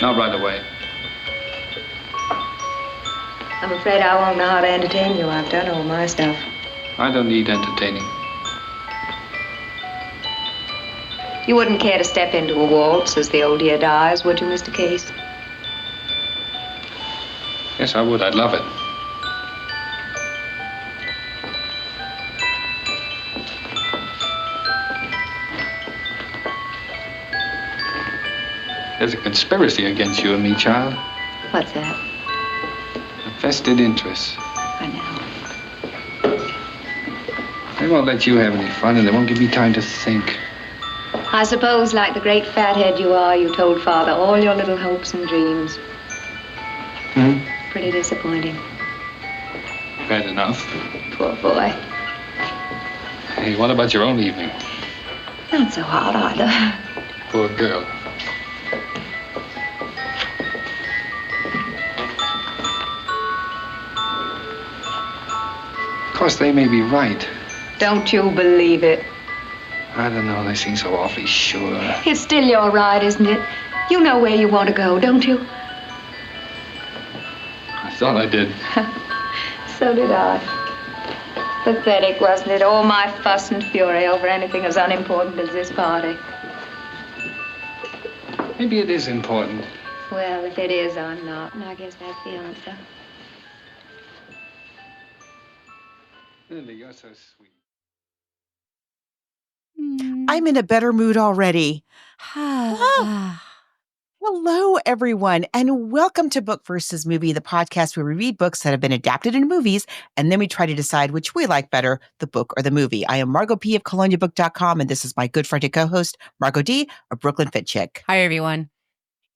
Not right away. I'm afraid I won't know how to entertain you. I've done all my stuff. I don't need entertaining. You wouldn't care to step into a waltz as the old year dies, would you, Mr. Case? Yes, I would. I'd love it. There's a conspiracy against you and me, child. What's that? A vested interest. I know. They won't let you have any fun, and they won't give me time to think. I suppose, like the great fathead you are, you told Father all your little hopes and dreams. Pretty disappointing. Bad enough. Poor boy. Hey, what about your own evening? Not so hard either. Poor girl. Of course, they may be right. Don't you believe it? I don't know, they seem so awfully sure. It's still your ride, isn't it? You know where you want to go, don't you? I thought I did. So did I. Pathetic, wasn't it? All my fuss and fury over anything as unimportant as this party. Maybe it is important. Well, if it is, I'm not, and I guess that's the answer. Linda, you're so sweet. I'm in a better mood already. Hello, everyone, and welcome to Book versus Movie, the podcast where we read books that have been adapted into movies, and then we try to decide which we like better, the book or the movie. I am Margot P. of coloniabook.com, and this is my good friend and co-host, Margot D. of Brooklyn Fit Chick. Hi, everyone.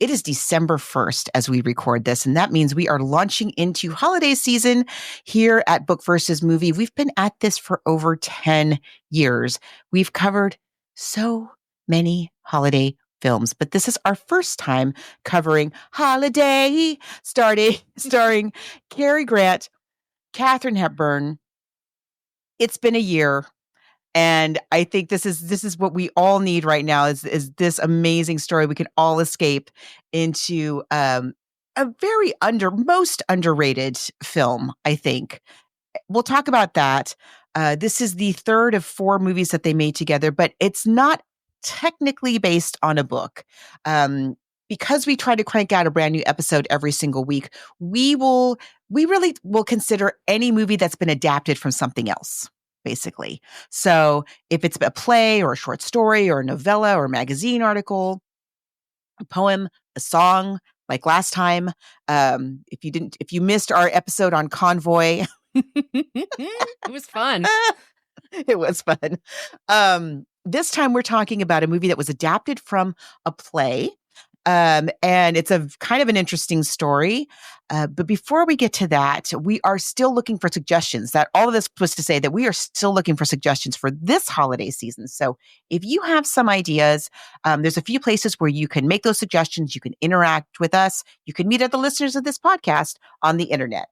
It is December 1st as we record this, and that means we are launching into holiday season here at Book versus Movie. We've been at this for over 10 years. We've covered so many holiday films, but this is our first time covering Holiday, starring Cary Grant, Katharine Hepburn. It's been a year. And I think this is what we all need right now is this amazing story. We can all escape into a very most underrated film, I think. We'll talk about that. This is the third of 4 movies that they made together, but it's not technically based on a book. Because we try to crank out a brand new episode every single week, we really will consider any movie that's been adapted from something else, basically. So if it's a play or a short story or a novella or a magazine article, a poem, a song, like last time, if you missed our episode on Convoy, It was fun. It was fun. This time we're talking about a movie that was adapted from a play. And it's a kind of an interesting story. But before we get to that, we are still looking for suggestions. That all of this was to say that we are still looking for suggestions for this holiday season. So if you have some ideas, there's a few places where you can make those suggestions. You can interact with us. You can meet other listeners of this podcast on the internet.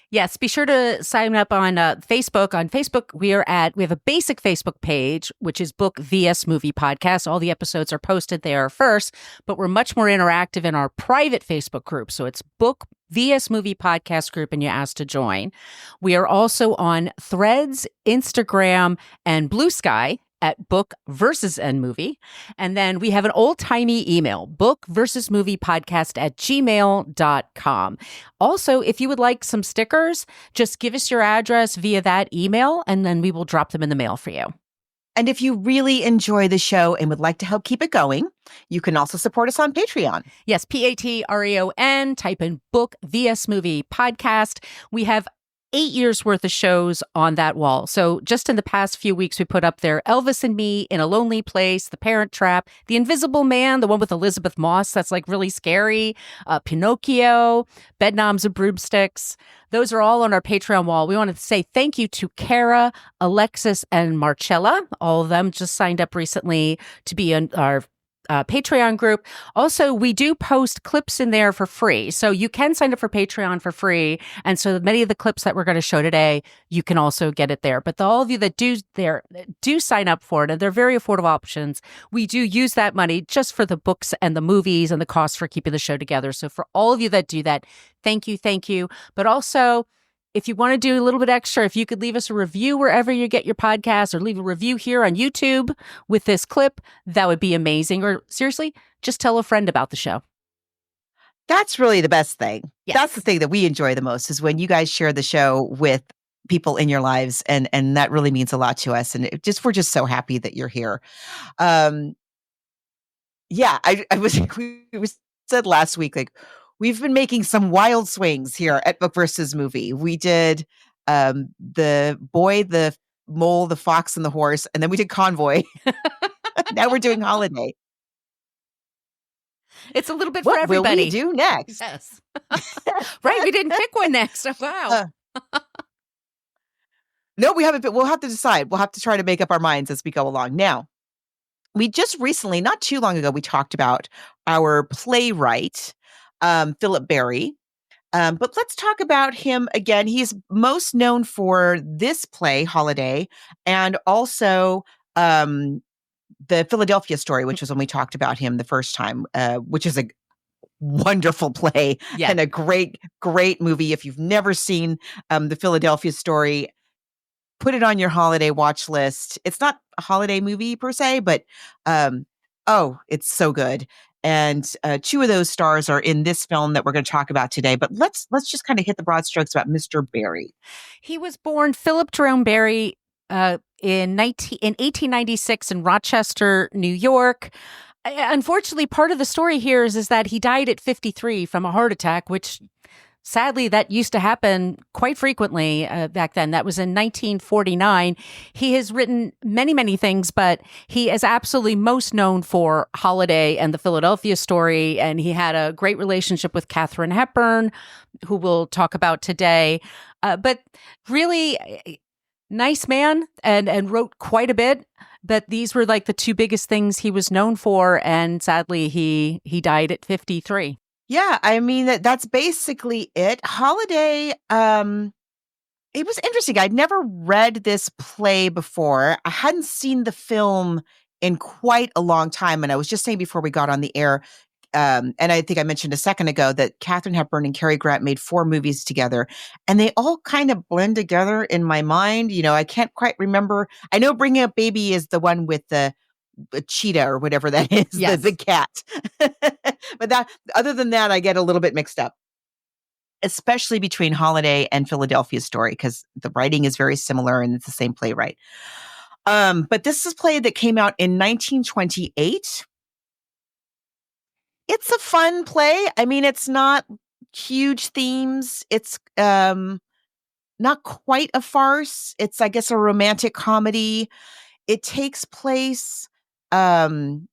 Yes, be sure to sign up on Facebook. On Facebook, we have a basic Facebook page, which is Book vs. Movie Podcast. All the episodes are posted there first, but we're much more interactive in our private Facebook group. So it's Book vs. Movie Podcast group, and you're asked to join. We are also on Threads, Instagram, and Blue Sky at Book versus N Movie. And then we have an old-timey email, bookversusmoviepodcast@gmail.com. Also, if you would like some stickers, just give us your address via that email, and then we will drop them in the mail for you. And if you really enjoy the show and would like to help keep it going, you can also support us on Patreon. Yes, Patreon, type in Book vs. Movie Podcast. We have 8 years worth of shows on that wall. So just in the past few weeks, we put up there Elvis and Me, In a Lonely Place, The Parent Trap, The Invisible Man, the one with Elizabeth Moss that's like really scary, Pinocchio, Bedknobs and Broomsticks. Those are all on our Patreon wall. We wanted to say thank you to Kara, Alexis, and Marcella. All of them just signed up recently to be our Patreon group. Also, we do post clips in there for free. So you can sign up for Patreon for free. And so many of the clips that we're going to show today, you can also get it there. But all of you that do sign up for it, and they're very affordable options, we do use that money just for the books and the movies and the costs for keeping the show together. So for all of you that do that, thank you, thank you. But also, if you want to do a little bit extra, if you could leave us a review wherever you get your podcast, or leave a review here on YouTube with this clip, that would be amazing. Or seriously, just tell a friend about the show. That's really the best thing. Yes. That's the thing that we enjoy the most, is when you guys share the show with people in your lives. And that really means a lot to us. And we're just so happy that you're here. Yeah, we said last week, like, we've been making some wild swings here at Book versus Movie. We did the boy, the mole, the fox, and the horse, and then we did Convoy. Now we're doing Holiday. It's a little bit for everybody. What will we do next? Yes. Right, we didn't pick one next. Oh, wow. No, we haven't. We'll have to decide. We'll have to try to make up our minds as we go along. Now, we just recently, not too long ago, we talked about our playwright, Philp Berry. But let's talk about him again. He's most known for this play, Holiday, and also the Philadelphia Story, which was when we talked about him the first time, which is a wonderful play and a great, great movie. If you've never seen the Philadelphia Story, put it on your holiday watch list. It's not a holiday movie per se, but it's so good. And two of those stars are in this film that we're going to talk about today. But let's just kind of hit the broad strokes about Mr. Berry. He was born Philip Jerome Berry in 1896 in Rochester, New York. Unfortunately, part of the story here is that he died at 53 from a heart attack, which sadly, that used to happen quite frequently back then. That was in 1949. He has written many, many things, but he is absolutely most known for Holiday and the Philadelphia Story. And he had a great relationship with Katharine Hepburn, who we'll talk about today. But really nice man and wrote quite a bit. But these were like the two biggest things he was known for. And sadly, he died at 53. Yeah, I mean, that's basically it. Holiday, it was interesting. I'd never read this play before. I hadn't seen the film in quite a long time. And I was just saying before we got on the air, and I think I mentioned a second ago that Katharine Hepburn and Cary Grant made 4 movies together, and they all kind of blend together in my mind. You know, I can't quite remember. I know Bringing Up Baby is the one with the cheetah or whatever that is, yes. the cat. But other than that, I get a little bit mixed up, especially between Holiday and Philadelphia Story, because the writing is very similar and it's the same playwright. But this is a play that came out in 1928. It's a fun play. I mean, it's not huge themes. It's not quite a farce. It's, I guess, a romantic comedy. It takes place in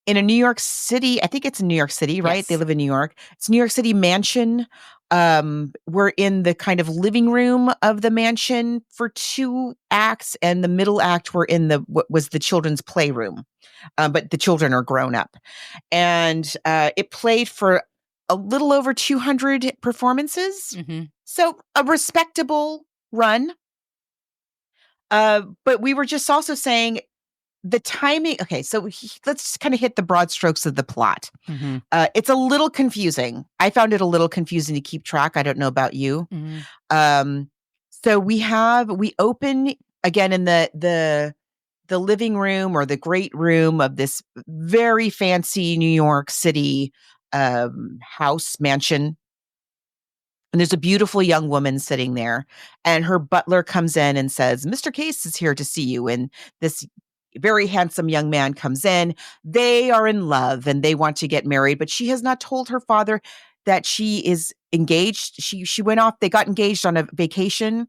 a New York City. I think it's in New York City, right? Yes. They live in New York. It's New York City mansion. We're in the kind of living room of the mansion for 2 acts, and the middle act we're in what was the children's playroom. But the children are grown up. And it played for a little over 200 performances. Mm-hmm. So a respectable run. But we were just also saying the timing. Okay, so let's just kind of hit the broad strokes of the plot. Mm-hmm. It's a little confusing. I found it a little confusing to keep track. I don't know about you. Mm-hmm. So we open again in the living room or the great room of this very fancy New York City house mansion. And there's a beautiful young woman sitting there, and her butler comes in and says, "Mr. Case is here to see you." And this very handsome young man comes in. They are in love and they want to get married, but she has not told her father that she is engaged. She went off, they got engaged on a vacation.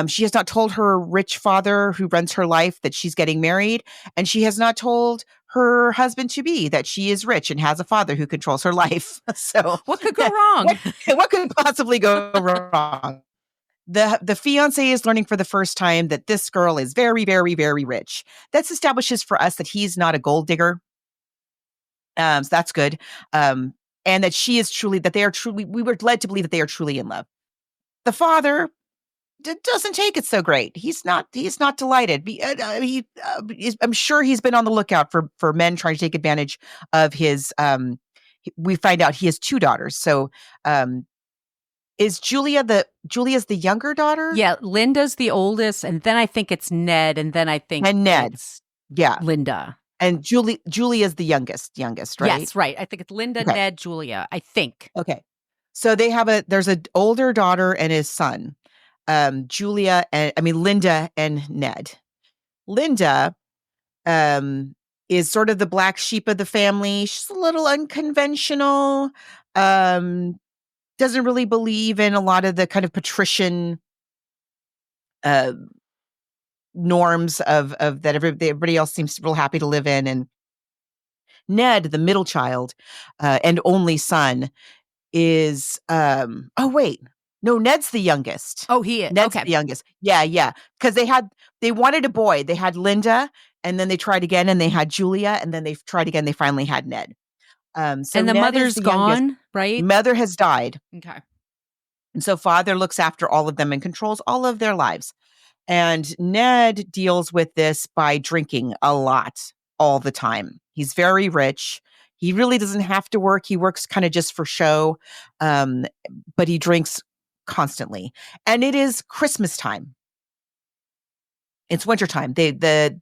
She has not told her rich father who runs her life that she's getting married. And she has not told her husband to be that she is rich and has a father who controls her life. So what could go wrong? What could possibly go wrong? The fiance is learning for the first time that this girl is very, very, very rich. That establishes for us that he's not a gold digger. So that's good. And that she is truly, that they are truly, we were led to believe that they are truly in love. The father doesn't take it so great. He's not delighted. I'm sure he's been on the lookout for men trying to take advantage of his, we find out he has 2 daughters. So, is Julia's the younger daughter? Yeah, Linda's the oldest, and then I think it's Ned, and then I think Ned. it's Yeah. Linda. And Julia's the youngest, right? Yes, right. I think it's Linda, Okay. Ned, Julia, I think. Okay. So there's an older daughter and his son. Linda and Ned. Linda is sort of the black sheep of the family. She's a little unconventional. Doesn't really believe in a lot of the kind of patrician norms of that everybody else seems real happy to live in. And Ned, the middle child and only son, is Ned's the youngest. Oh, he is. Ned's okay. the youngest. Yeah. Because they wanted a boy. They had Linda, and then they tried again, and they had Julia, and then they tried again. They finally had Ned. So and the Ned mother's gone, right? Mother has died. Okay. And so father looks after all of them and controls all of their lives. And Ned deals with this by drinking a lot all the time. He's very rich. He really doesn't have to work. He works kind of just for show, but he drinks constantly. And it is Christmas time. It's wintertime. The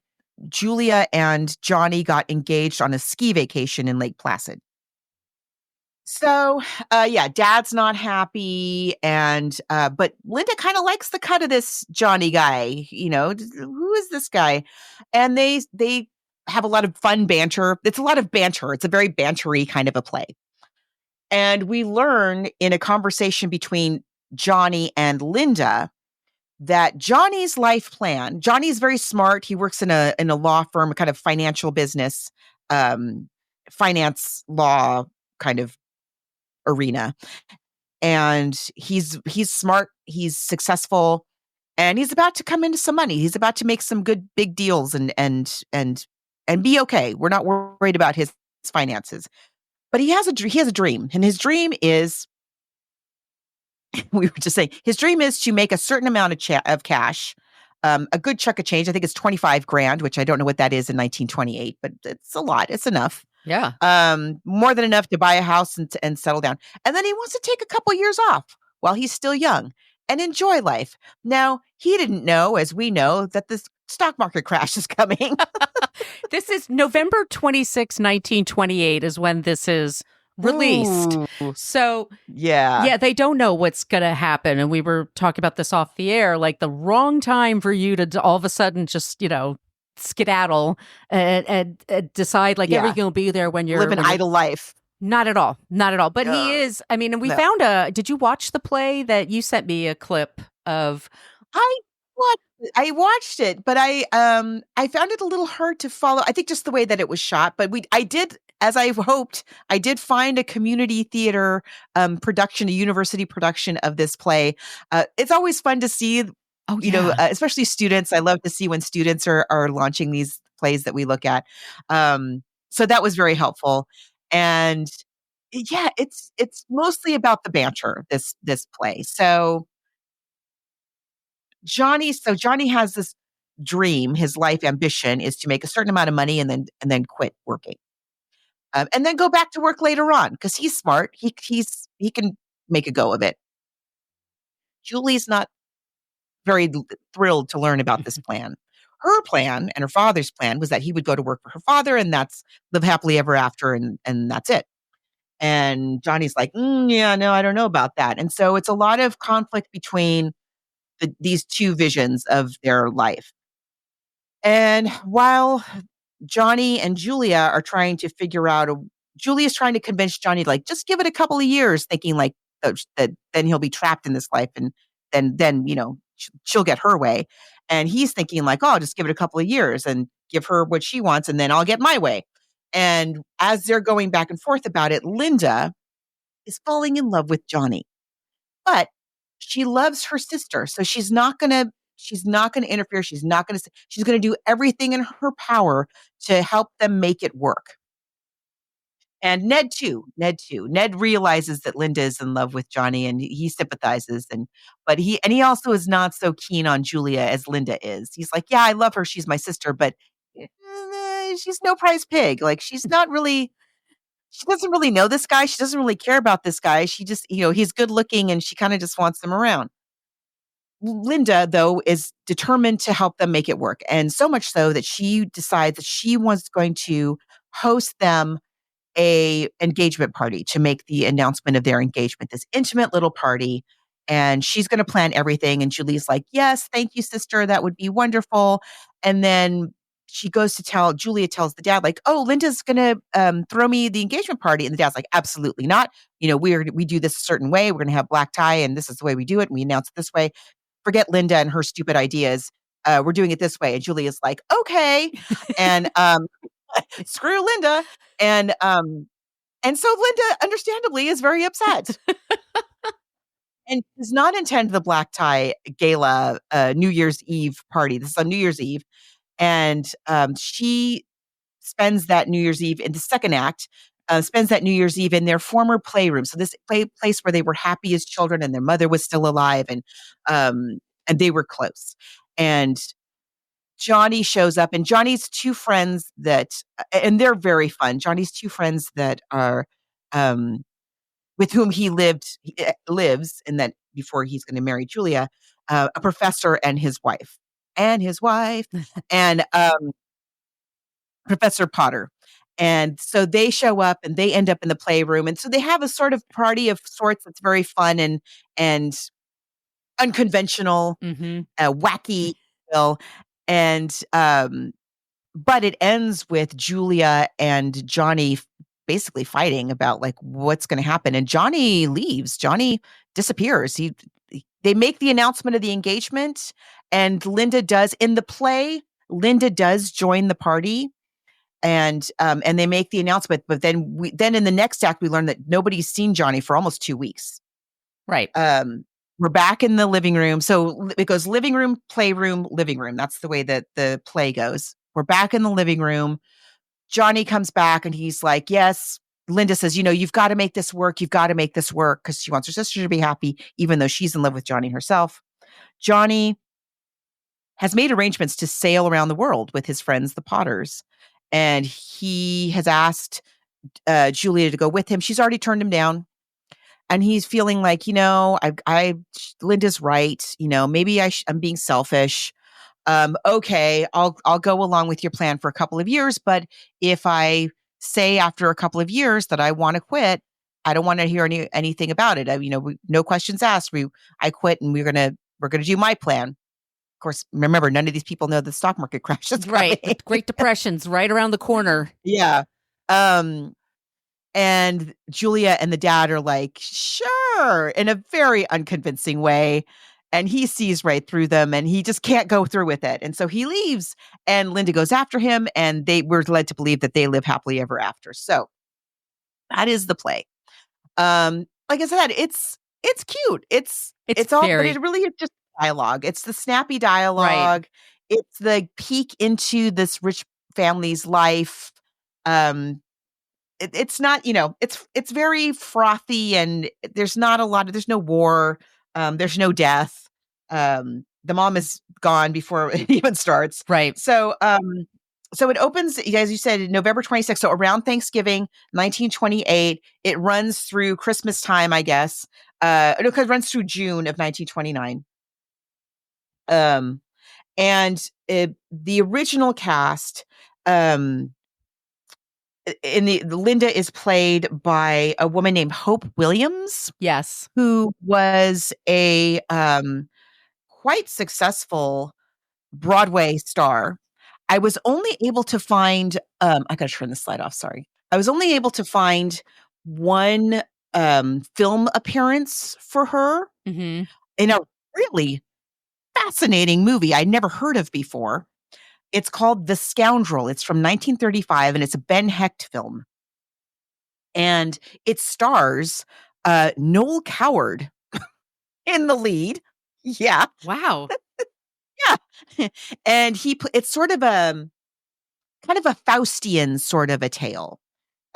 Julia and Johny got engaged on a ski vacation in Lake Placid. So, Dad's not happy, and but Linda kind of likes the cut of this Johny guy. Who is this guy? And they have a lot of fun banter. It's a lot of banter. It's a very bantery kind of a play. And we learn in a conversation between Johny and Linda that Johnny's life plan. Johnny's very smart. He works in a law firm, a kind of financial business, finance law kind of arena. And he's smart, he's successful, and he's about to come into some money. He's about to make some good big deals and be okay. We're not worried about his finances. But he has a dream, and his dream is we were just saying his dream is to make a certain amount of cash, a good chunk of change. I think it's 25 grand, which I don't know what that is in 1928, but it's a lot. It's enough. Yeah. More than enough to buy a house and settle down. And then he wants to take a couple years off while he's still young and enjoy life. Now, he didn't know, as we know, that the stock market crash is coming. This is November 26, 1928 is when this is released. Ooh. So, yeah, they don't know what's going to happen. And we were talking about this off the air, like the wrong time for you to all of a sudden just, skedaddle and decide everything will be there when you're live an idle life. Not at all. But he is, and we found did you watch the play that you sent me a clip of? I watched it, but I found it a little hard to follow. I think just the way that it was shot, but I did, as I hoped, I did find a community theater production, a university production of this play. It's always fun to see. Especially students. I love to see when students are launching these plays that we look at. So that was very helpful. And yeah, it's mostly about the banter, this play. So Johnny has this dream. His life ambition is to make a certain amount of money and then quit working, and then go back to work later on because he's smart. He can make a go of it. Julie's not very thrilled to learn about this plan. Her plan and her father's plan was that he would go to work for her father, and that's live happily ever after, and that's it. And Johnny's like, I don't know about that. And so it's a lot of conflict between these two visions of their life. And while Johny and Julia are trying to figure out, Julia's trying to convince Johny, just give it a couple of years, thinking that then he'll be trapped in this life, and then she'll get her way. And he's thinking I'll just give it a couple of years and give her what she wants, and then I'll get my way. And as they're going back and forth about it, Linda is falling in love with Johny, but she loves her sister, so she's not going to interfere. She's going to do everything in her power to help them make it work. And Ned too. Ned too. Ned realizes that Linda is in love with Johny, and he sympathizes, but he also is not so keen on Julia as Linda is. He's like, yeah, I love her. She's my sister, but she's no prize pig. Like she's not really. She doesn't really know this guy. She doesn't really care about this guy. She just, he's good looking, and she kind of just wants him around. Linda, though, is determined to help them make it work, and so much so that she decides that she was going to host them a engagement party to make the announcement of their engagement, this intimate little party. And she's going to plan everything. And Julie's like, yes, thank you, sister. That would be wonderful. And then Julia tells the dad, like, oh, Linda's going to throw me the engagement party. And the dad's like, absolutely not. We do this a certain way. We're going to have black tie, and this is the way we do it. And we announce it this way. Forget Linda and her stupid ideas. We're doing it this way. And Julia's like, okay. And screw Linda. And so Linda, understandably, is very upset and does not attend the black tie gala New Year's Eve party. This is on New Year's Eve. And she spends that New Year's Eve in the second act, spends that New Year's Eve in their former playroom. So this place where they were happy as children and their mother was still alive, and they were close. And Johny shows up, and Johnny's two friends and they're very fun. Johnny's two friends that are, with whom he lives, and that before he's going to marry Julia, a professor and his wife, and Professor Potter. And so they show up, and they end up in the playroom, and so they have a sort of party of sorts that's very fun and unconventional, wacky, and but it ends with Julia and Johny basically fighting about like what's going to happen, and Johny leaves. Johny disappears. They make the announcement of the engagement, and Linda does in the play. Linda does join the party, and they make the announcement. But then in the next act we learn that nobody's seen Johny for almost 2 weeks. Right. We're back in the living room. So it goes living room, playroom, living room. That's the way that the play goes. We're back in the living room. Johny comes back, and he's like, yes. Linda says, you've got to make this work. You've got to make this work, because she wants her sister to be happy, even though she's in love with Johny herself. Johny has made arrangements to sail around the world with his friends, the Potters. And he has asked Julia to go with him. She's already turned him down. And he's feeling like, Linda's right. Maybe I'm being selfish. Okay, I'll go along with your plan for a couple of years. But if I say after a couple of years that I want to quit, I don't want to hear anything about it. No questions asked. I quit, and we're gonna do my plan. Of course, remember, none of these people know the stock market crash is right. coming. Great Depression's right around the corner. Yeah. And Julia and the dad are like, sure, in a very unconvincing way. And he sees right through them, and he just can't go through with it. And so he leaves, and Linda goes after him, and we're led to believe that they live happily ever after. So that is the play. Like I said, it's cute. It's all, but it really is just dialogue. It's the snappy dialogue. Right. It's the peek into this rich family's life. It's not, it's very frothy, and there's no war. There's no death. The mom is gone before it even starts. Right. So it opens, as you said, November 26th. So around Thanksgiving, 1928. It runs through Christmas time, I guess. It runs through June of 1929. And the original cast, Linda is played by a woman named Hope Williams. Yes. Who was a quite successful Broadway star. I was only able to find, I got to turn the slide off, sorry. I was only able to find one film appearance for her in a really fascinating movie I'd never heard of before. It's called The Scoundrel. It's from 1935, and it's a Ben Hecht film. And it stars Noel Coward in the lead. Yeah. Wow. Yeah. And it's sort of kind of a Faustian sort of a tale.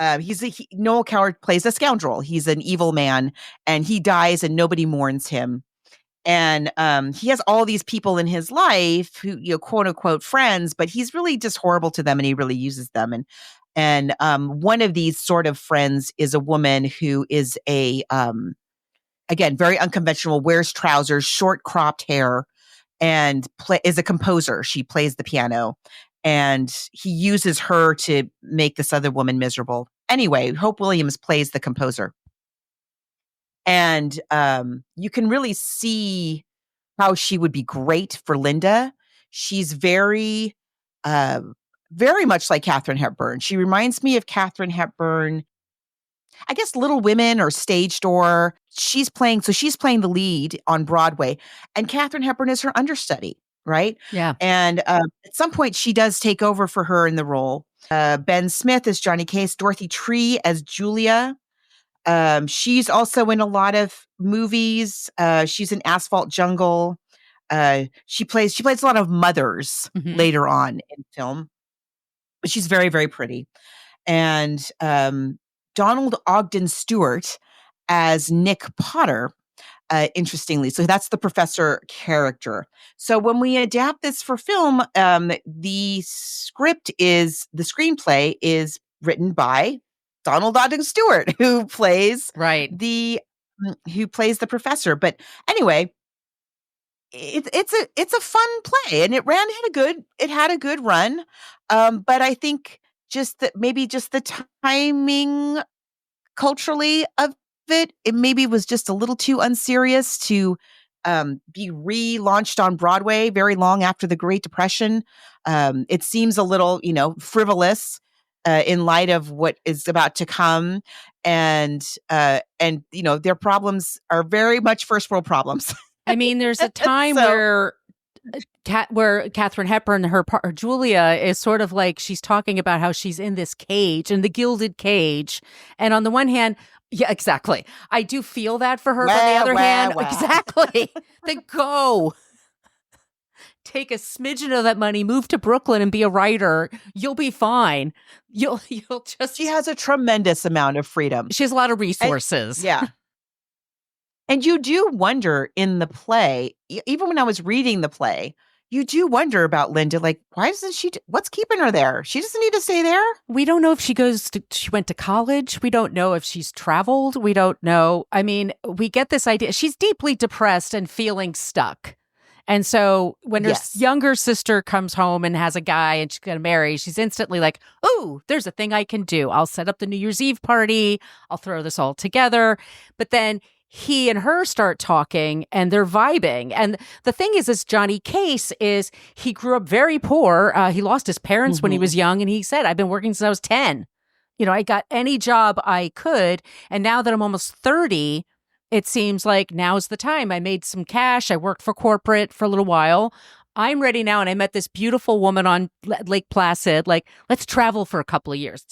Noel Coward plays a scoundrel. He's an evil man, and he dies, and nobody mourns him. And he has all these people in his life who, quote unquote, friends, but he's really just horrible to them, and he really uses them. And one of these sort of friends is a woman who is again, very unconventional, wears trousers, short cropped hair, and is a composer. She plays the piano, and he uses her to make this other woman miserable. Anyway, Hope Williams plays the composer. And you can really see how she would be great for Linda. She's very much like Katharine Hepburn. She reminds me of Katharine Hepburn, I guess Little Women or Stage Door. She's playing the lead on Broadway, and Katharine Hepburn is her understudy, right? Yeah. And at some point, she does take over for her in the role. Ben Smith as Johnny Case, Dorothy Tree as Julia. She's also in a lot of movies. She's in Asphalt Jungle. She plays a lot of mothers later on in film, but she's very, very pretty. And Donald Ogden Stewart as Nick Potter, interestingly. So that's the professor character. So when we adapt this for film, the screenplay is written by Donald Ogden Stewart, who plays the professor. But anyway, it's a fun play, and it had a good run. But I think just the timing culturally of it maybe was just a little too unserious to be relaunched on Broadway very long after the Great Depression. It seems a little, frivolous in light of what is about to come, and their problems are very much first world problems. I mean, there's a time where Katharine Hepburn, her Julia, is sort of like she's talking about how she's in this cage, in the gilded cage, and on the one hand, yeah, exactly, I do feel that for her. But on the other hand, exactly, then go. Take a smidgen of that money, move to Brooklyn and be a writer. You'll be fine. You'll just. She has a tremendous amount of freedom. She has a lot of resources. And you do wonder in the play, even when I was reading the play, you do wonder about Linda. Like, why doesn't she? What's keeping her there? She doesn't need to stay there. We don't know if she went to college. We don't know if she's traveled. We don't know. I mean, we get this idea. She's deeply depressed and feeling stuck. And so when her younger sister comes home and has a guy and she's going to marry, she's instantly like, oh, there's a thing I can do. I'll set up the New Year's Eve party. I'll throw this all together. But then he and her start talking and they're vibing. And the thing is Johnny Case he grew up very poor. He lost his parents when he was young. And he said, I've been working since I was 10. I got any job I could. And now that I'm almost 30, it seems like now's the time. I made some cash. I worked for corporate for a little while. I'm ready now. And I met this beautiful woman on Lake Placid. Like, let's travel for a couple of years.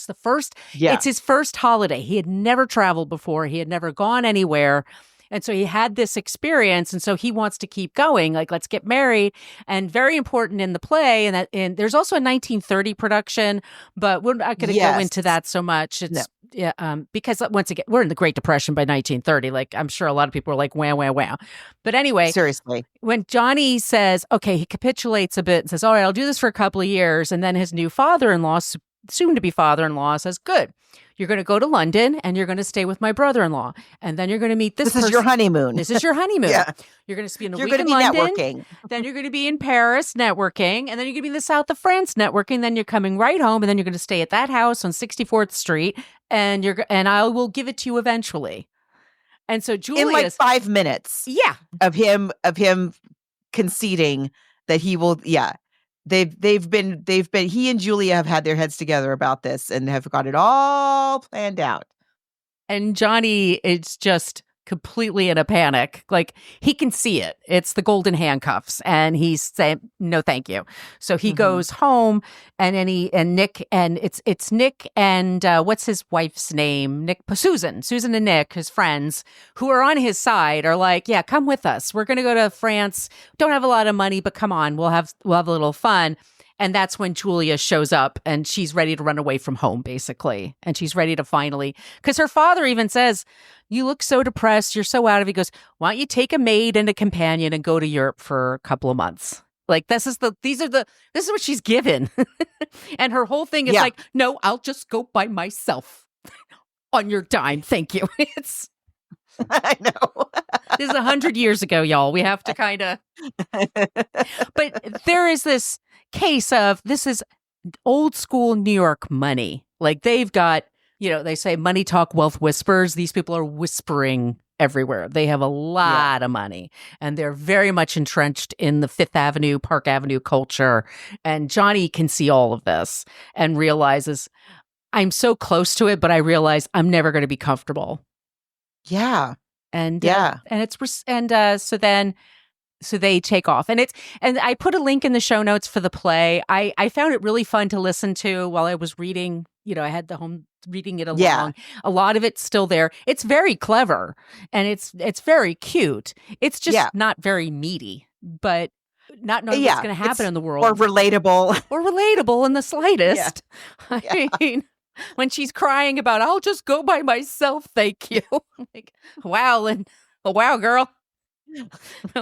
It's his first holiday. He had never traveled before. He had never gone anywhere. And so he had this experience. And so he wants to keep going. Like, let's get married. And very important in the play. And there's also a 1930 production, but we're not going to go into that so much. Because once again, we're in the Great Depression by 1930. Like, I'm sure a lot of people are like, wow. But anyway, seriously, when Johnny says, okay, he capitulates a bit and says, all right, I'll do this for a couple of years. And then his new father-in-law, soon to be father-in-law, says, good. You're going to go to London and you're going to stay with my brother-in-law. And then you're going to meet this person. This is your honeymoon. This is your honeymoon. Yeah. You're going to spend a week in London. Networking. Then you're going to be in Paris networking. And then you're going to be in the south of France networking. Then you're coming right home. And then you're going to stay at that house on 64th Street. And I will give it to you eventually. And so Julia, in like 5 minutes. Of him conceding that he will. Yeah. They've been he and Julia have had their heads together about this and have got it all planned out. And Johnny is just completely in a panic. Like, he can see it. It's the golden handcuffs. And he's saying, no, thank you. So he goes home and Nick, and it's Nick and what's his wife's name? Susan and Nick, his friends who are on his side, are like, yeah, come with us. We're going to go to France. Don't have a lot of money, but come on, we'll have a little fun. And that's when Julia shows up and she's ready to run away from home, basically. And she's ready to finally, because her father even says, you look so depressed. You're so out of it. He goes, why don't you take a maid and a companion and go to Europe for a couple of months? Like, this is what she's given. And her whole thing is like, no, I'll just go by myself on your dime. Thank you. I know. This is 100 years ago, y'all. We have to kind of. But there is this case of this is old school New York money. Like they've got, they say money talk, wealth whispers. These people are whispering everywhere. They have a lot of money and they're very much entrenched in the Fifth Avenue, Park Avenue culture. And Johny can see all of this and realizes I'm so close to it, but I realize I'm never going to be comfortable. Yeah. And so they take off and I put a link in the show notes for the play. I found it really fun to listen to while I was reading, I had the home reading it along. Yeah. A lot of it's still there. It's very clever and it's very cute. It's just not very meaty, but not knowing what's going to happen in the world. Or relatable in the slightest. Yeah. I mean, when she's crying about, I'll just go by myself, thank you. Like, wow, girl.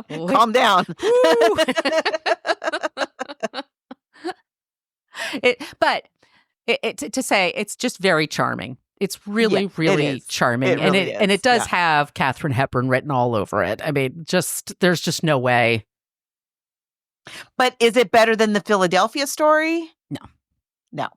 Calm down. To say it's just very charming. It's really, really charming. And it does have Katharine Hepburn written all over it. I mean, there's just no way. But is it better than the Philadelphia story? No.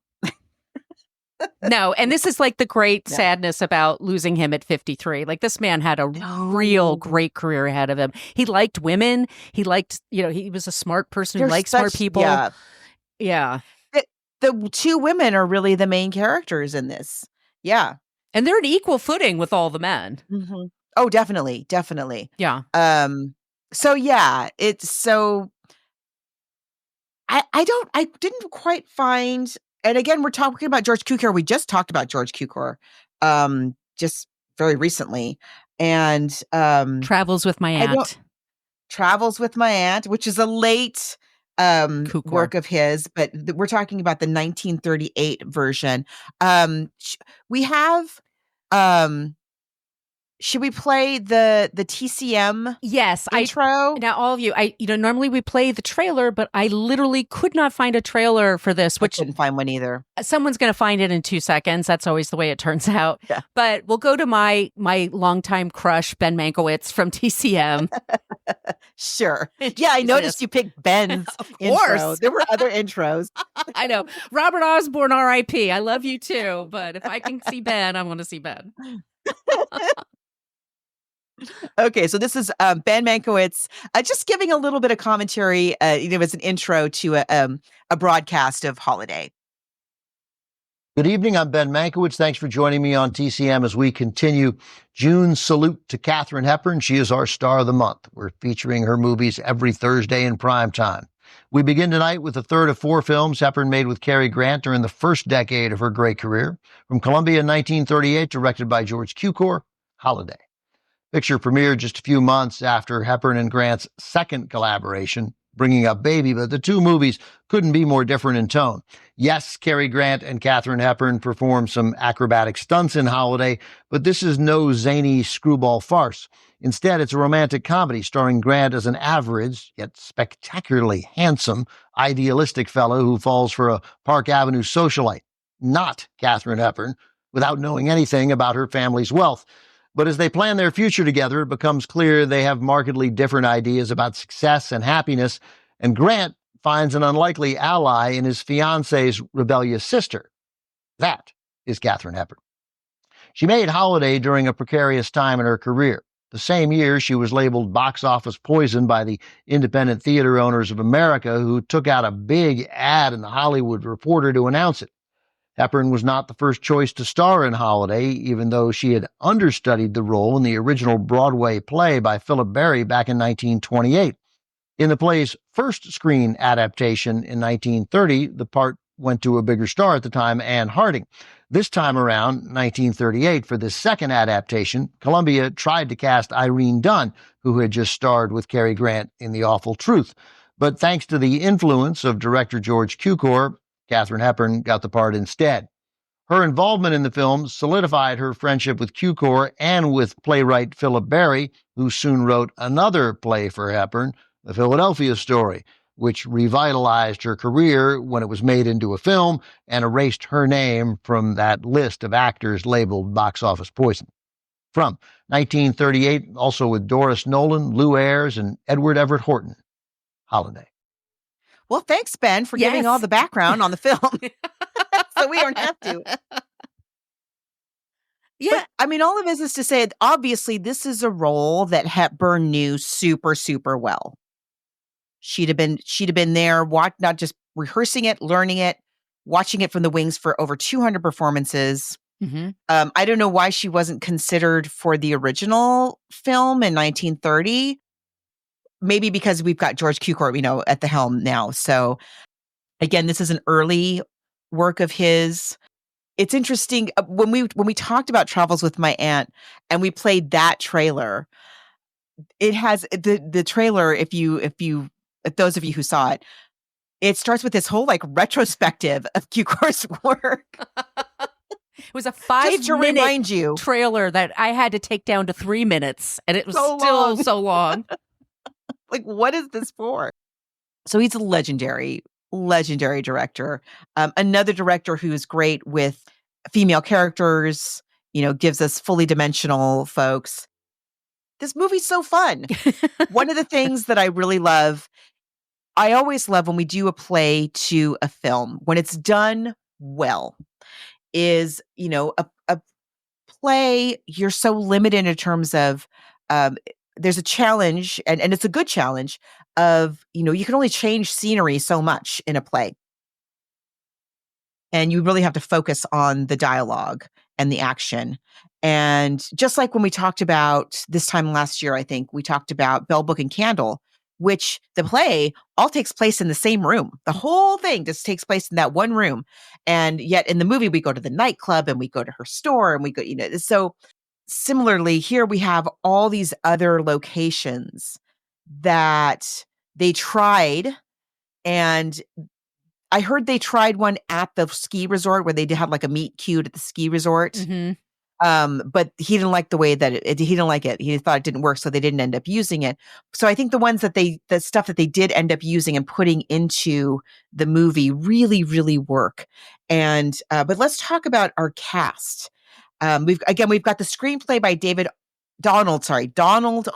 No, and this is like the great sadness about losing him at 53. Like this man had a real great career ahead of him. He liked women. He liked, he was a smart person who liked smart people. Yeah. The two women are really the main characters in this. Yeah. And they're an equal footing with all the men. Mm-hmm. Oh, definitely. Yeah. So it's so I didn't quite find. And again, we're talking about George Cukor. We just talked about George Cukor just very recently. And Travels with My Aunt. Travels with My Aunt, which is a late work of his, but we're talking about the 1938 version. We have should we play the TCM intro? Now, all of you, normally we play the trailer, but I literally could not find a trailer for this, which I couldn't find one either. Someone's going to find it in 2 seconds. That's always the way it turns out. Yeah. But we'll go to my longtime crush, Ben Mankiewicz from TCM. Sure. Yeah, I noticed you picked Ben's intro. There were other intros. I know. Robert Osborne, R.I.P. I love you too, but if I can see Ben, I want to see Ben. Okay, so this is Ben Mankiewicz just giving a little bit of commentary, as an intro to a broadcast of Holiday. Good evening, I'm Ben Mankiewicz. Thanks for joining me on TCM as we continue June's salute to Katharine Hepburn. She is our star of the month. We're featuring her movies every Thursday in prime time. We begin tonight with the third of 4 films Hepburn made with Cary Grant during the first decade of her great career. From Columbia in 1938, directed by George Cukor, Holiday. Picture premiered just a few months after Hepburn and Grant's second collaboration, Bringing Up Baby, but the two movies couldn't be more different in tone. Yes, Cary Grant and Katharine Hepburn performed some acrobatic stunts in Holiday, but this is no zany screwball farce. Instead, it's a romantic comedy starring Grant as an average, yet spectacularly handsome, idealistic fellow who falls for a Park Avenue socialite, not Katharine Hepburn, without knowing anything about her family's wealth. But as they plan their future together, it becomes clear they have markedly different ideas about success and happiness, and Grant finds an unlikely ally in his fiance's rebellious sister. That is Katharine Hepburn. She made Holiday during a precarious time in her career. The same year, she was labeled box office poison by the Independent Theater Owners of America, who took out a big ad in the Hollywood Reporter to announce it. Hepburn was not the first choice to star in Holiday, even though she had understudied the role in the original Broadway play by Philip back in 1928. In the play's first screen adaptation in 1930, the part went to a bigger star at the time, Anne Harding. This time around, 1938, for this second adaptation, Columbia tried to cast Irene Dunne, who had just starred with Cary Grant in The Awful Truth. But thanks to the influence of director George Cukor, Katharine Hepburn got the part instead. Her involvement in the film solidified her friendship with Cukor and with playwright Philip Barry, who soon wrote another play for Hepburn, The Philadelphia Story, which revitalized her career when it was made into a film and erased her name from that list of actors labeled box office poison. From 1938, also with Doris Nolan, Lou Ayres, and Edward Everett Horton. Holiday. Well, thanks, Ben, for giving all the background on the film. So we don't have to. Yeah. But, I mean, all of this is to say, obviously, this is a role that Hepburn knew super, super well. She'd have been there, not just rehearsing it, learning it, watching it from the wings for over 200 performances. Mm-hmm. I don't know why she wasn't considered for the original film in 1930. Maybe because we've got George Cukor, at the helm now. So again, this is an early work of his. It's interesting when we talked about Travels with My Aunt and we played that trailer. It has the trailer. If those of you who saw it, it starts with this whole like retrospective of Cukor's work. It was a 5-minute trailer that I had to take down to 3 minutes, and it was still so long. Like, what is this for? So he's a legendary director. Another director who is great with female characters, gives us fully dimensional folks. This movie's so fun. One of the things that I really love, I always love when we do a play to a film, when it's done well, is, a play, you're so limited in terms of, there's a challenge, and it's a good challenge of, you can only change scenery so much in a play. And you really have to focus on the dialogue and the action. And just like when we talked about this time last year, I think we talked about Bell, Book, and Candle, which the play all takes place in the same room. The whole thing just takes place in that one room. And yet in the movie, we go to the nightclub and we go to her store and we go, so similarly, here we have all these other locations that they tried. And I heard they tried one at the ski resort where they had like a meet cute at the ski resort. Mm-hmm. But he didn't like the way that he didn't like it. He thought it didn't work, so they didn't end up using it. So I think the stuff that they did end up using and putting into the movie really, really work. And, but let's talk about our cast. We've got the screenplay by Donald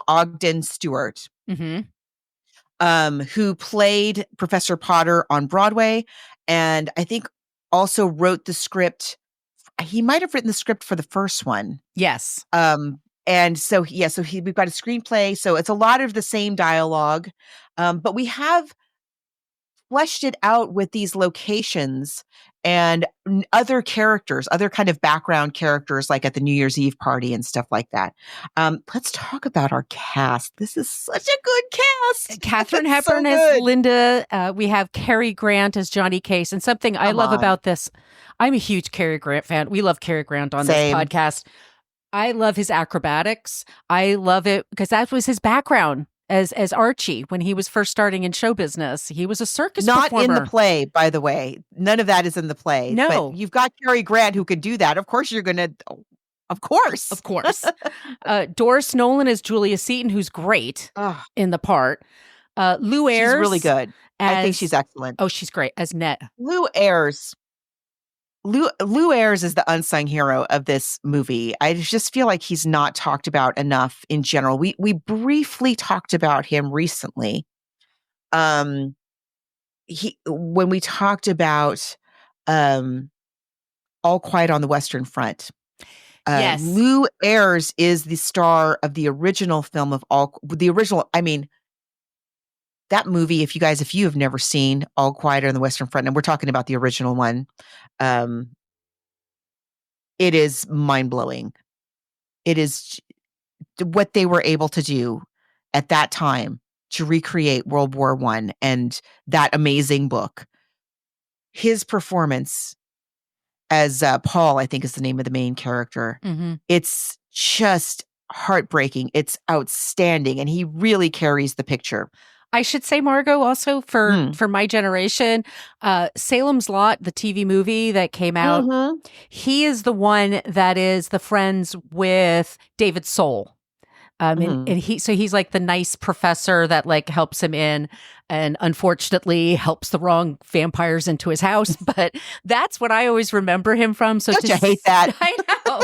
Ogden Stewart, who played Professor Potter on Broadway, and I think also wrote the script. He might have written the script for the first one. Yes. And so we've got a screenplay. So it's a lot of the same dialogue, but we have fleshed it out with these locations and other characters, other kind of background characters, like at the New Year's Eve party and stuff like that. Let's talk about our cast. This is such a good cast. Katharine Hepburn as Linda. We have Cary Grant as Johnny Case. And something I love about this, I'm a huge Cary Grant fan. We love Cary Grant on this podcast. I love his acrobatics. I love it because that was his background. As Archie, when he was first starting in show business, he was a circus performer. Not in the play, by the way. None of that is in the play. No. But you've got Cary Grant who could do that. Of course you're going to... Of course. Of course. Doris Nolan as Julia Seton, who's great in the part. Lou Ayres. She's really good. I think she's excellent. Oh, she's great as Net. Lou Ayres is the unsung hero of this movie. I just feel like he's not talked about enough in general. We briefly talked about him recently. When we talked about All Quiet on the Western Front. Yes. Lou Ayres is the star of the original film of that movie, if you have never seen All Quiet on the Western Front, and we're talking about the original one, it is mind-blowing. It is what they were able to do at that time to recreate World War I and that amazing book. His performance as Paul, I think is the name of the main character. Mm-hmm. It's just heartbreaking. It's outstanding. And he really carries the picture. I should say, Margot, also for my generation, Salem's Lot, the TV movie that came out, he is the one that is the friends with David Soul. And he's like the nice professor that like helps him in and unfortunately helps the wrong vampires into his house. But that's what I always remember him from. So Don't you hate that? I know.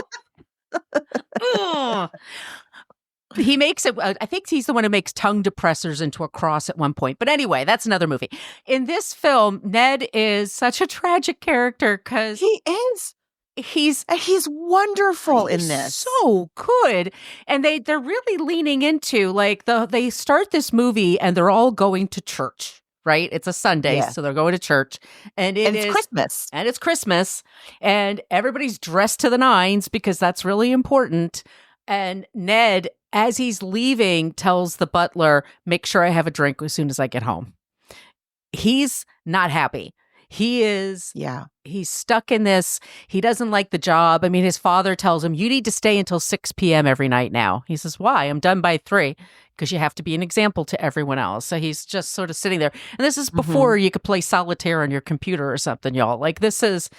He makes it, I think he's the one who makes tongue depressors into a cross at one point. But anyway, that's another movie. In this film, Ned is such a tragic character because he is. He's wonderful in this. So good. And they're really leaning into like they start this movie and they're all going to church, right? It's a Sunday, so they're going to church. And it's Christmas. And it's Christmas. And everybody's dressed to the nines because that's really important. And Ned, as he's leaving, tells the butler, make sure I have a drink as soon as I get home. He's not happy. He's stuck in this. He doesn't like the job. I mean, his father tells him, you need to stay until 6 p.m. every night now. He says, why? I'm done by 3 because you have to be an example to everyone else. So he's just sort of sitting there. And this is before you could play solitaire on your computer or something, y'all. Like this is,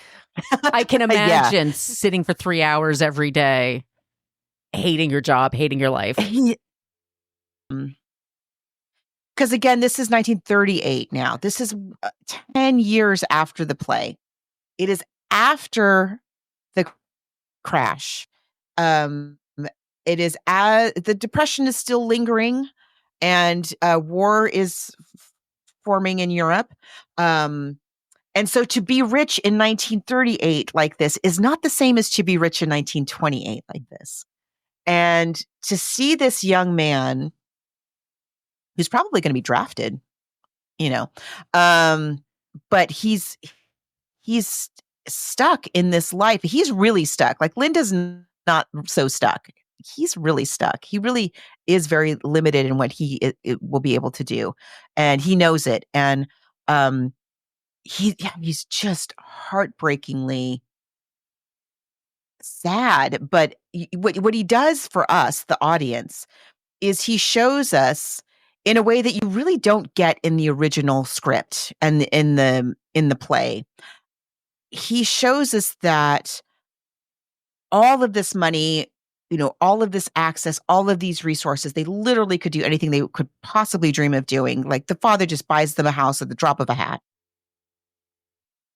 I can imagine sitting for 3 hours every day, hating your job, hating your life. Because again, this is 1938 now. This is 10 years after the play. It is after the crash. It is the Depression is still lingering and war is forming in Europe. And so to be rich in 1938 like this is not the same as to be rich in 1928 like this. And to see this young man who's probably going to be drafted, but he's stuck in this life. He's really stuck. Like Linda's not so stuck. He's really stuck. He really is very limited in what he will be able to do, and he knows it. And he's just heartbreakingly sad. But what he does for us, the audience, is he shows us in a way that you really don't get in the original script and in the play. He shows us that all of this money, all of this access, all of these resources, they literally could do anything they could possibly dream of doing. Like the father just buys them a house at the drop of a hat.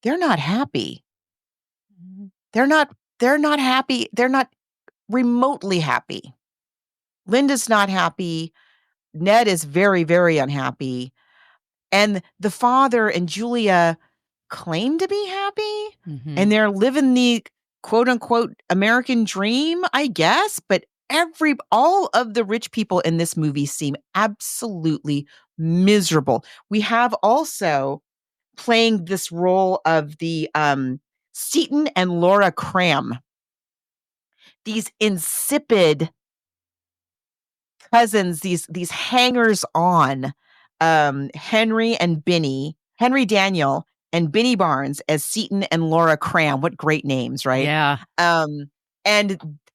They're not happy. They're not happy. They're not remotely happy. Linda's not happy. Ned is very, very unhappy. And the father and Julia claim to be happy. And they're living the quote unquote American dream, I guess. But all of the rich people in this movie seem absolutely miserable. We have also playing this role of the Seton and Laura Cram, these insipid cousins, these hangers on, Henry Daniel and Binny Barnes as Seton and Laura Cram. What great names, right? Yeah. And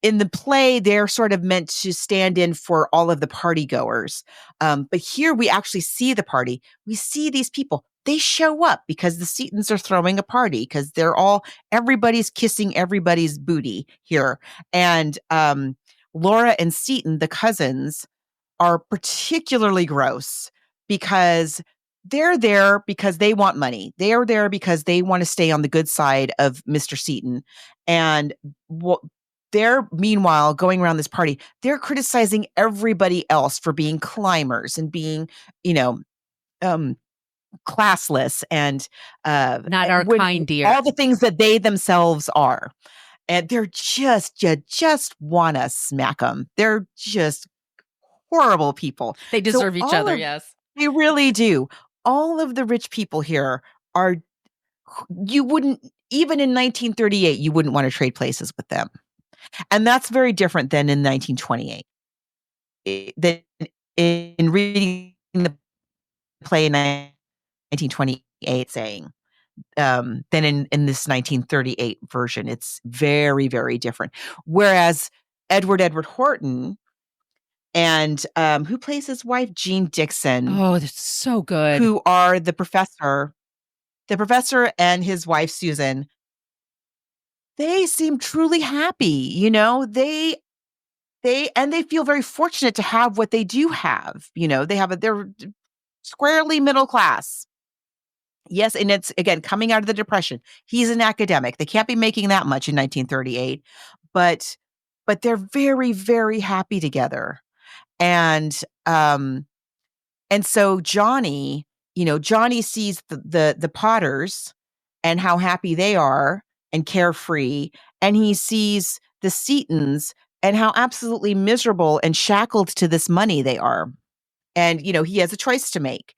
in the play, they're sort of meant to stand in for all of the party goers. But here we actually see the party. We see these people. They show up because the Setons are throwing a party because everybody's kissing everybody's booty here. And Laura and Seton, the cousins, are particularly gross because they're there because they want money. They are there because they want to stay on the good side of Mr. Seton. And they're meanwhile going around this party. They're criticizing everybody else for being climbers and being, classless and not our kind, dear. All the things that they themselves are. And they're you just want to smack them. They're just horrible people. They deserve each other, yes. They really do. All of the rich people here you wouldn't, even in 1938, you wouldn't want to trade places with them. And that's very different than in 1928. In reading the play in 1928 saying, than in this 1938 version. It's very, very different. Whereas Edward Horton and who plays his wife? Jean Dixon. Oh, that's so good. Who are the professor and his wife, Susan. They seem truly happy, they feel very fortunate to have what they do have. They're squarely middle class. Yes, and it's, again, coming out of the Depression. He's an academic. They can't be making that much in 1938, but they're very, very happy together. And so Johny sees the Potters and how happy they are and carefree, and he sees the Setons and how absolutely miserable and shackled to this money they are. And he has a choice to make.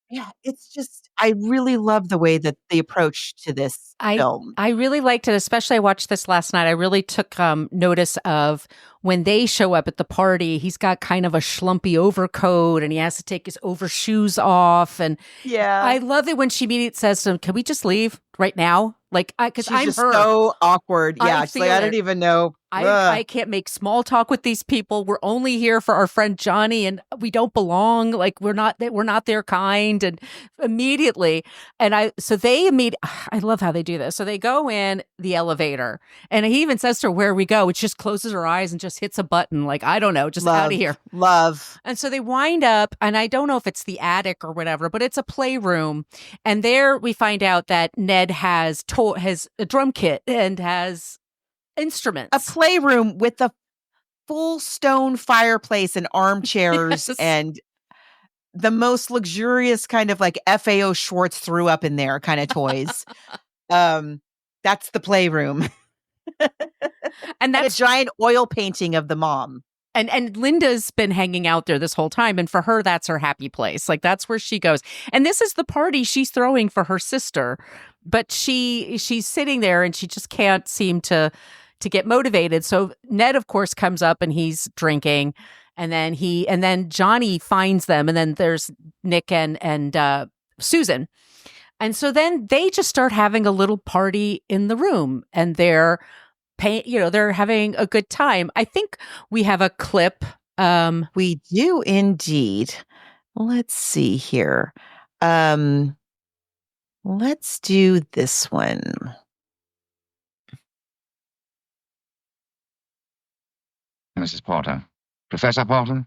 Yeah, it's just, I really love the way that the approach to this film. I really liked it, especially I watched this last night. I really took notice of when they show up at the party, he's got kind of a schlumpy overcoat and he has to take his overshoes off. And yeah, I love it when she immediately says to him, "Can we just leave right now?" Like, because I'm just her. So awkward. Yeah, she's like, I don't even know. I can't make small talk with these people. We're only here for our friend Johny, and we don't belong. Like, we're not their kind. And immediately, I love how they do this. So they go in the elevator, and he even says to her, "Where we go?" Which just closes her eyes and just hits a button. Like, I don't know, just out of here. Love. And so they wind up, and I don't know if it's the attic or whatever, but it's a playroom. And there we find out that Ned has a drum kit and has instruments. A playroom with a full stone fireplace and armchairs Yes. and the most luxurious kind of like FAO Schwartz threw up in there kind of toys. That's the playroom. And that's a giant oil painting of the mom. And Linda's been hanging out there this whole time. And for her, that's her happy place. Like, that's where she goes. And this is the party she's throwing for her sister. But she's sitting there and she just can't seem to get motivated. So Ned, of course, comes up and he's drinking. And then Johny finds them. And then there's Nick and Susan. And so then they just start having a little party in the room. And they're having a good time. I think we have a clip. We do indeed. Let's see here. Let's do this one. Mrs. Potter. Professor Potter?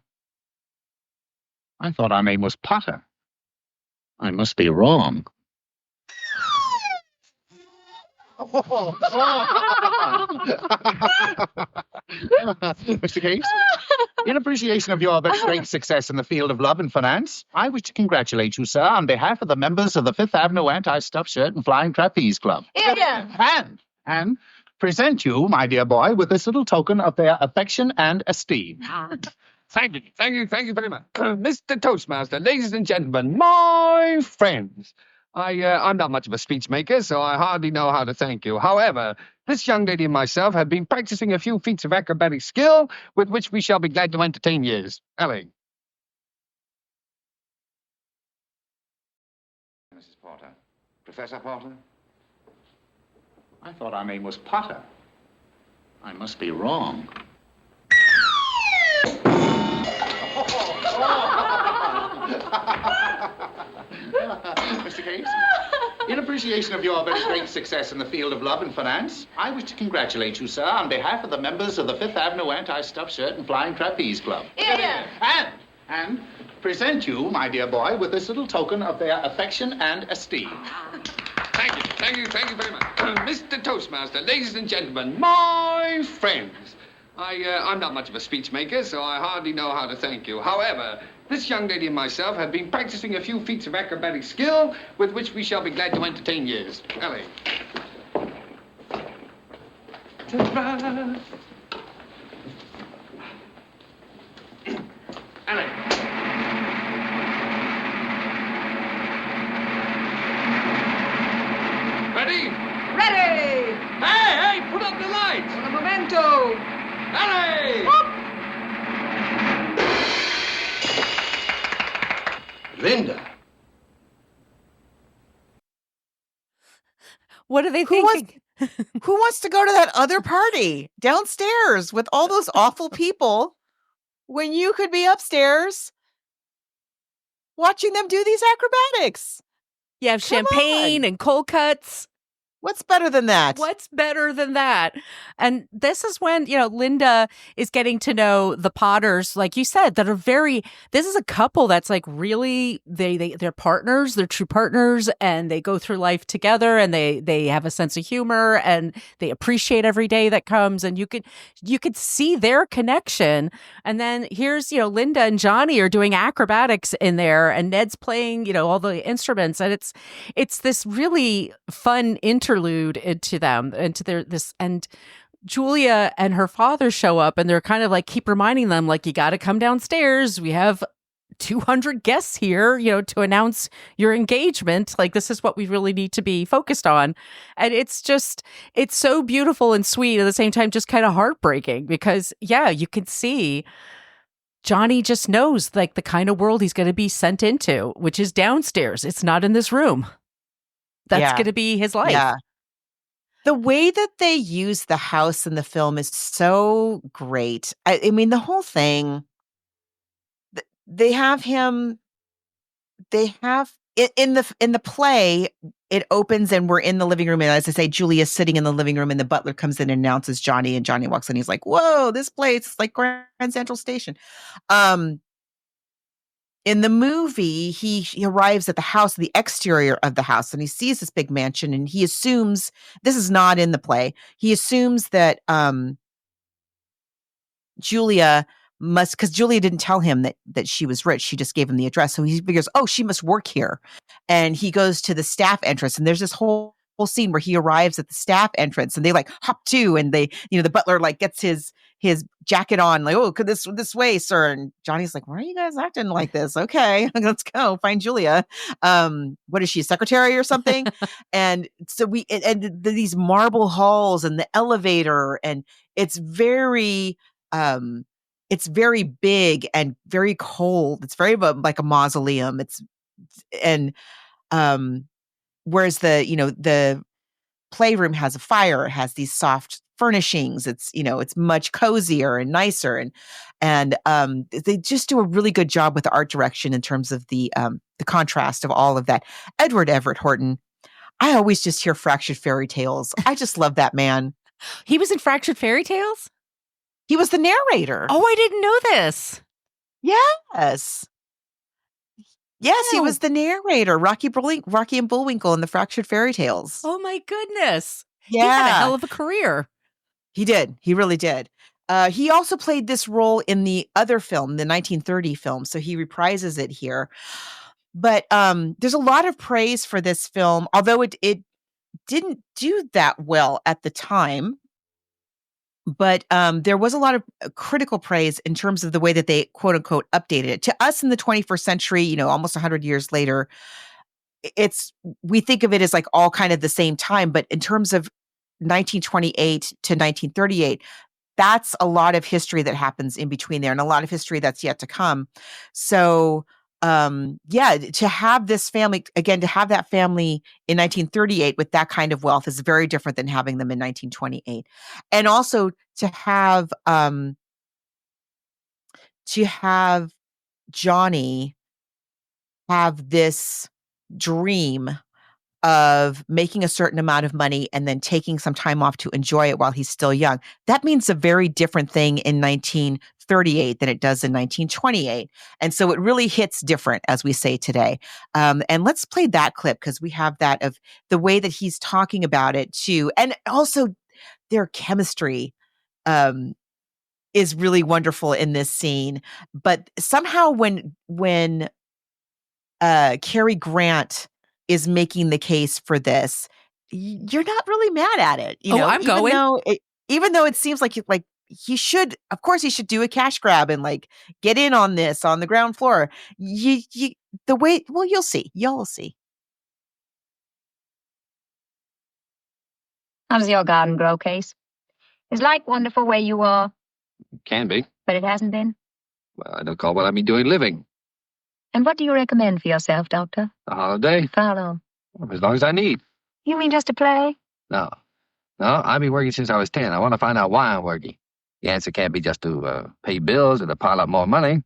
I thought our name was Potter. I must be wrong. Mr. Case, in appreciation of your very great success in the field of love and finance, I wish to congratulate you, sir, on behalf of the members of the Fifth Avenue Anti-Stuffed Shirt and Flying Trapeze Club. Yeah. And present you, my dear boy, with this little token of their affection and esteem. Thank you very much. Mr. Toastmaster, ladies and gentlemen, my friends. I'm not much of a speech maker, so I hardly know how to thank you. However, this young lady and myself have been practicing a few feats of acrobatic skill with which we shall be glad to entertain years. Ellie. Mrs. Potter. Professor Potter? I thought our name was Potter. I must be wrong. Mr. Case, in appreciation of your very great success in the field of love and finance, I wish to congratulate you, sir, on behalf of the members of the Fifth Avenue Anti-Stuffed Shirt and Flying Trapeze Club. Yeah. And present you, my dear boy, with this little token of their affection and esteem. Thank you very much. Mr. Toastmaster, ladies and gentlemen, my friends. I'm not much of a speech maker, so I hardly know how to thank you. However, this young lady and myself have been practicing a few feats of acrobatic skill with which we shall be glad to entertain years. Ellie. Ellie. Ready? Ready! Hey, put up the lights! Un momento! Ellie! Linda. What are they Who was- thinking? Who wants to go to that other party downstairs with all those awful people when you could be upstairs watching them do these acrobatics? You have Come champagne on. and cold cuts. What's better than that? What's better than that? And this is when, Linda is getting to know the Potters, like you said, that are this is a couple that's like really, they're partners, they're true partners, and they go through life together, and they have a sense of humor, and they appreciate every day that comes, and you could see their connection. And then here's, Linda and Johny are doing acrobatics in there, and Ned's playing, all the instruments, and it's this really fun interlude into them, into this, and Julia and her father show up, and they're kind of like keep reminding them, like, you got to come downstairs. We have 200 guests here, to announce your engagement. Like, this is what we really need to be focused on. And it's so beautiful and sweet at the same time, just kind of heartbreaking, because you can see Johny just knows like the kind of world he's going to be sent into, which is downstairs. It's not in this room. That's going to be his life. Yeah. The way that they use the house in the film is so great. I mean, the whole thing, they have him, in the play, it opens and we're in the living room. And as I say, Julia's sitting in the living room and the butler comes in and announces Johny, and Johny walks in. He's like, whoa, this place is like Grand Central Station. In the movie, he arrives at the house, the exterior of the house, and he sees this big mansion, and he assumes, this is not in the play, he assumes that Julia must, because Julia didn't tell him that she was rich. She just gave him the address. So he figures, oh, she must work here. And he goes to the staff entrance, and there's this whole scene where he arrives at the staff entrance, and they like hop to, and they, the butler like gets his jacket on, like, oh, could this way, sir? And Johnny's like, why are you guys acting like this? Okay, let's go find Julia. What is she, a secretary or something? And so these marble halls and the elevator, and it's very big and very cold. It's very like a mausoleum. Whereas the playroom has a fire, it has these soft furnishings. It's much cozier and nicer, and they just do a really good job with the art direction in terms of the contrast of all of that. Edward Everett Horton, I always just hear Fractured Fairy Tales. I just love that man. He was in Fractured Fairy Tales? He was the narrator. Oh, I didn't know this. Yes. Yes, he was the narrator, Rocky and Bullwinkle in the Fractured Fairy Tales. Oh my goodness. Yeah. He had a hell of a career. He did. He really did. He also played this role in the other film, the 1930 film, so he reprises it here. But there's a lot of praise for this film, although it didn't do that well at the time. But there was a lot of critical praise in terms of the way that they, quote unquote, updated it. To us in the 21st century, almost 100 years later, we think of it as like all kind of the same time. But in terms of 1928 to 1938, that's a lot of history that happens in between there, and a lot of history that's yet to come. So to have this family, again, to have that family in 1938 with that kind of wealth is very different than having them in 1928. And also to have Johny have this dream of making a certain amount of money and then taking some time off to enjoy it while he's still young. That means a very different thing in 1938 than it does in 1928. And so it really hits different, as we say today. And let's play that clip, because we have that of the way that he's talking about it too. And also their chemistry is really wonderful in this scene. But somehow when Cary Grant is making the case for this, you're not really mad at it. I'm going. Even though it seems like he should, of course, he should do a cash grab and like get in on this on the ground floor. You'll see. You'll see. How does your garden grow, Case? Is life wonderful where you are? Can be. But it hasn't been? Well, I don't call what I've been doing living. And what do you recommend for yourself, Doctor? A holiday. For how long? As long as I need. You mean just to play? No. No, I've been working since I was 10. I want to find out why I'm working. The answer can't be just to pay bills or to pile up more money.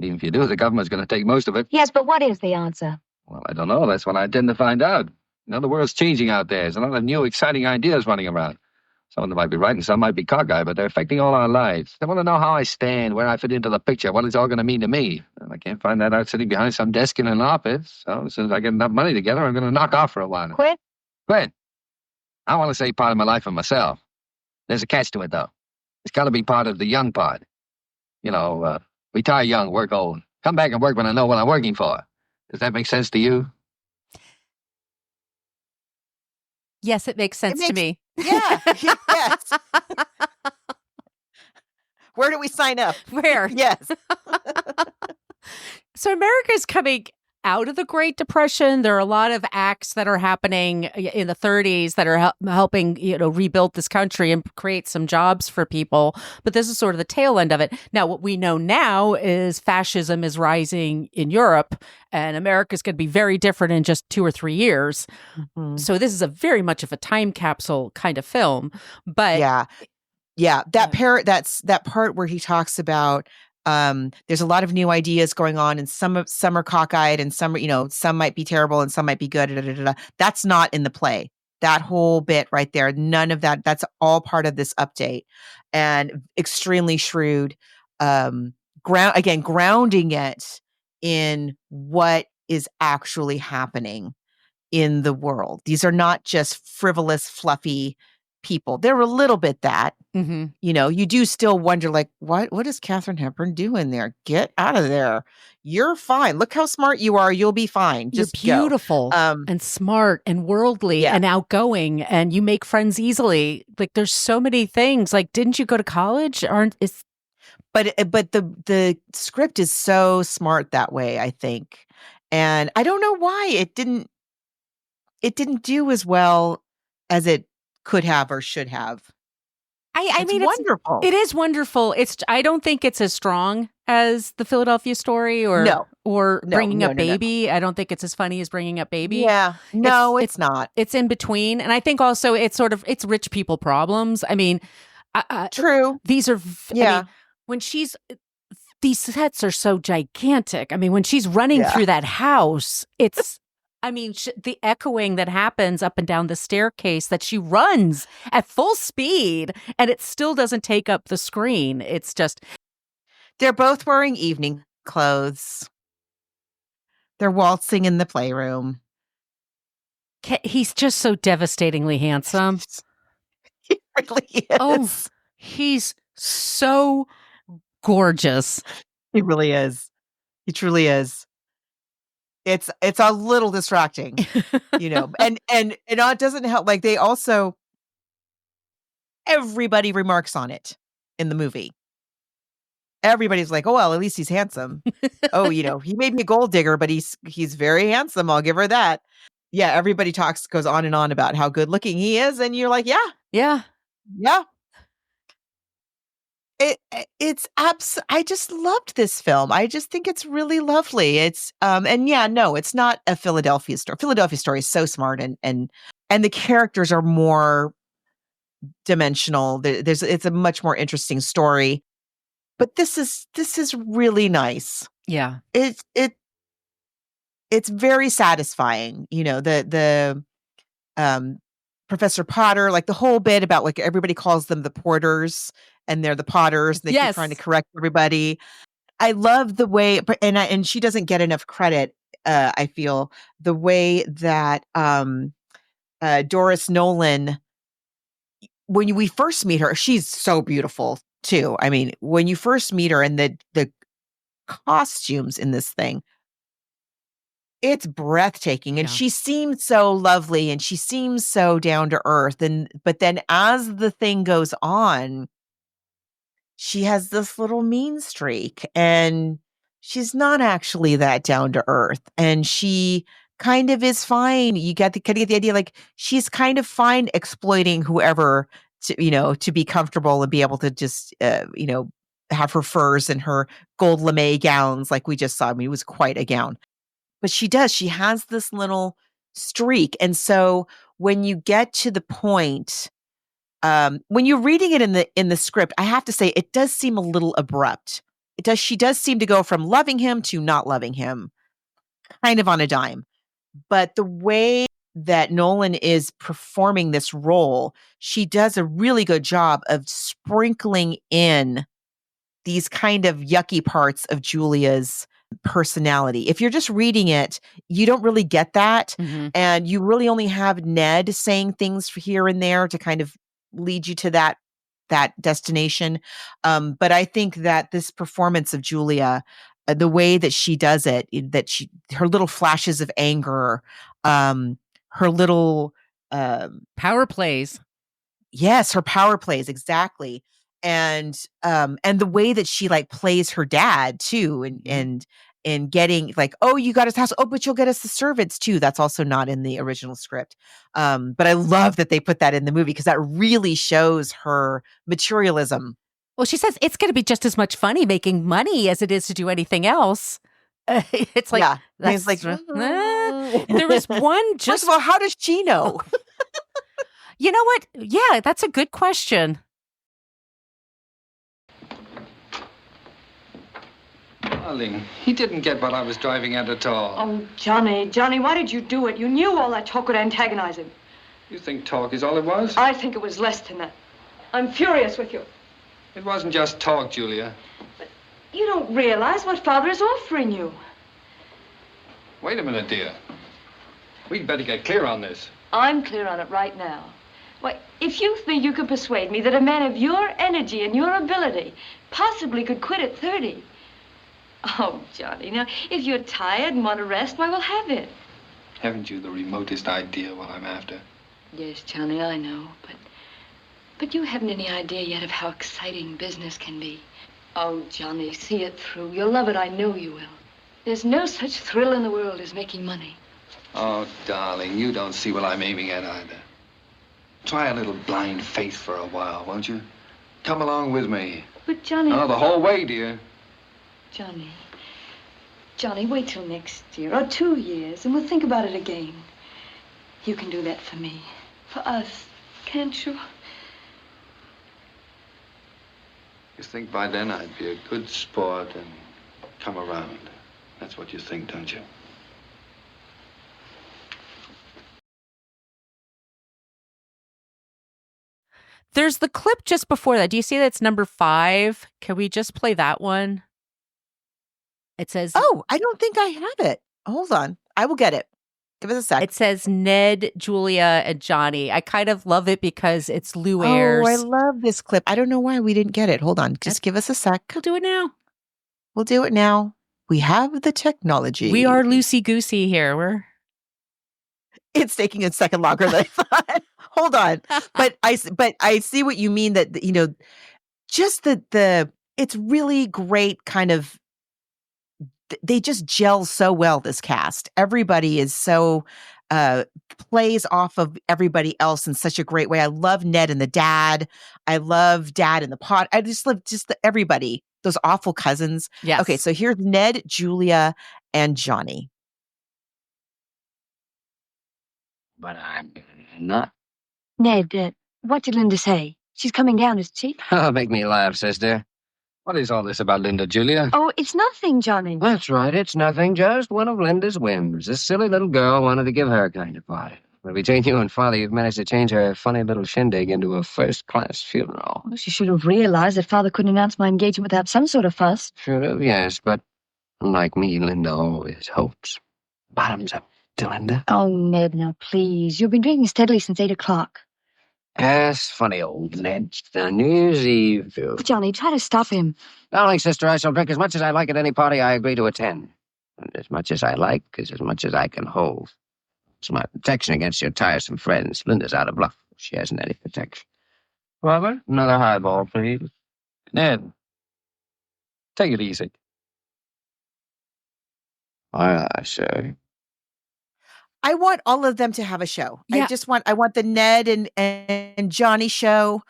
Even if you do, the government's going to take most of it. Yes, but what is the answer? Well, I don't know. That's what I intend to find out. You know, the world's changing out there. There's a lot of new, exciting ideas running around. Some of them might be right and some might be cockeyed, but they're affecting all our lives. I want to know how I stand, where I fit into the picture, what it's all going to mean to me. And I can't find that out sitting behind some desk in an office. So as soon as I get enough money together, I'm going to knock off for a while. Quit? Quit. I want to save part of my life for myself. There's a catch to it, though. It's got to be part of the young part. You know, retire young, work old. Come back and work when I know what I'm working for. Does that make sense to you? Yes, it makes sense to me. Yeah. Yes. Where do we sign up? Where? Yes. So America's coming out of the Great Depression. There are a lot of acts that are happening in the 30s that are helping, rebuild this country and create some jobs for people. But this is sort of the tail end of it. Now, what we know now is fascism is rising in Europe, and America's going to be very different in just 2 or 3 years. Mm-hmm. So this is a very much of a time capsule kind of film. But yeah, that part where he talks about there's a lot of new ideas going on, and some are cockeyed, and some might be terrible, and some might be good. That's not in the play. That whole bit right there, none of that. That's all part of this update, and extremely shrewd. Grounding it in what is actually happening in the world. These are not just frivolous, fluffy people. They're a little bit that. Mm-hmm. You do still wonder, like, what does Katharine Hepburn do in there? Get out of there. You're fine. Look how smart you are. You'll be fine. Just You're beautiful and smart and worldly and outgoing, and you make friends easily. Like, there's so many things. Like, didn't you go to college? But the script is so smart that way, I think. And I don't know why it didn't do as well as it could have or should have. I mean, it's wonderful. It is wonderful. I don't think it's as strong as the Philadelphia Story or Bringing Up Baby. No. I don't think it's as funny as Bringing Up Baby. Yeah, no, it's not. It's in between, and I think also it's rich people problems. I mean, true. These are I mean, these sets are so gigantic. I mean, when she's running through that house, it's. I mean, the echoing that happens up and down the staircase that she runs at full speed, and it still doesn't take up the screen. It's just... They're both wearing evening clothes. They're waltzing in the playroom. He's just so devastatingly handsome. He really is. Oh, he's so gorgeous. He really is. He truly is. It's a little distracting, and it doesn't help. Like, they also, everybody remarks on it in the movie. Everybody's like, oh, well, at least he's handsome. Oh, he may be a gold digger, but he's very handsome. I'll give her that. Yeah. Everybody goes on and on about how good looking he is. And you're like, yeah. I just loved this film. I just think it's really lovely. It's it's not a Philadelphia Story. Philadelphia Story is so smart, and the characters are more dimensional. It's a much more interesting story. But this is really nice. Yeah. It's very satisfying. The Professor Potter, like the whole bit about, like, everybody calls them the Porters, and they're the Potters. And they keep trying to correct everybody. I love the way, and she doesn't get enough credit. I feel the way that Doris Nolan, when we first meet her, she's so beautiful too. I mean, when you first meet her, and the costumes in this thing, it's breathtaking, and she seems so lovely, and she seems so down to earth. But then as the thing goes on, she has this little mean streak, and she's not actually that down to earth, and she kind of is fine. You get the idea, like, she's kind of fine exploiting whoever to be comfortable and be able to just have her furs and her gold lame gowns, like we just saw. I mean, it was quite a gown. But she has this little streak. And so when you get to the point When you're reading it in the script, I have to say it does seem a little abrupt. She does seem to go from loving him to not loving him, kind of on a dime. But the way that Nolan is performing this role, she does a really good job of sprinkling in these kind of yucky parts of Julia's personality. If you're just reading it, you don't really get that. Mm-hmm. And you really only have Ned saying things here and there to kind of lead you to that destination. But I think that this performance of Julia, the way that she does it, her little flashes of anger, her little power plays. Yes, her power plays, exactly. And the way that she like plays her dad too, and getting like, oh, you got his house. Oh, but you'll get us the servants too. That's also not in the original script. But I love that they put that in the movie because that really shows her materialism. Well, she says it's going to be just as much funny making money as it is to do anything else. It's like, yeah, that's like, there was one just. First of all, how does she know? You know what? Yeah, that's a good question. Darling, he didn't get what I was driving at all. Oh, Johnny, why did you do it? You knew all that talk would antagonize him. You think talk is all it was? I think it was less than that. I'm furious with you. It wasn't just talk, Julia. But you don't realize what Father is offering you. Wait a minute, dear. We'd better get clear on this. I'm clear on it right now. Why, if you think you could persuade me that a man of your energy and your ability possibly could quit at 30. Oh, Johnny, now, if you're tired and want to rest, why, we'll have it. Haven't you the remotest idea what I'm after? Yes, Johnny, I know, but you haven't any idea yet of how exciting business can be. Oh, Johnny, see it through. You'll love it, I know you will. There's no such thrill in the world as making money. Oh, darling, you don't see what I'm aiming at either. Try a little blind faith for a while, won't you? Come along with me. But, Johnny... Oh, the whole way, dear. Johnny, wait till next year, or 2 years, and we'll think about it again. You can do that for me, for us, can't you? You think by then I'd be a good sport and come around. That's what you think, don't you? There's the clip just before that. Do you see that's number 5? Can we just play that one? It says... Oh, I don't think I have it. Hold on. I will get it. Give us a sec. It says Ned, Julia, and Johnny. I kind of love it because it's Lou Ayres. Oh, I love this clip. I don't know why we didn't get it. Hold on. Just give us a sec. We'll do it now. We'll do it now. We have the technology. We are loosey-goosey here. It's taking a second longer than I thought. Hold on. But I see what you mean that, you know, just it's really great kind of, they just gel so well, this cast. Everybody is so, plays off of everybody else in such a great way. I love Ned and the dad. I love Dad and the pot. I just love everybody, those awful cousins. Yes. Okay, so here's Ned, Julia, and Johnny. But I'm not. Ned, what did Linda say? She's coming down, isn't she? Oh, make me laugh, sister. What is all this about Linda, Julia? Oh, it's nothing, Johnny. That's right, it's nothing, just one of Linda's whims. This silly little girl wanted to give her kind of party. But between you and Father, you've managed to change her funny little shindig into a first-class funeral. Well, she should have realized that Father couldn't announce my engagement without some sort of fuss. Should have, yes, but unlike me, Linda always hopes. Bottoms up to Linda. Oh, Ned, now please. You've been drinking steadily since 8 o'clock. Yes, funny old Ned. On New Year's Eve, too. Johnny, try to stop him. Darling sister, I shall drink as much as I like at any party I agree to attend. And as much as I like is as much as I can hold. It's my protection against your tiresome friends. Linda's out of luck. She hasn't any protection. Robert, another highball, please. Ned, take it easy. Aye, aye, sir. I want all of them to have a show. Yeah. I want the Ned and Johnny show.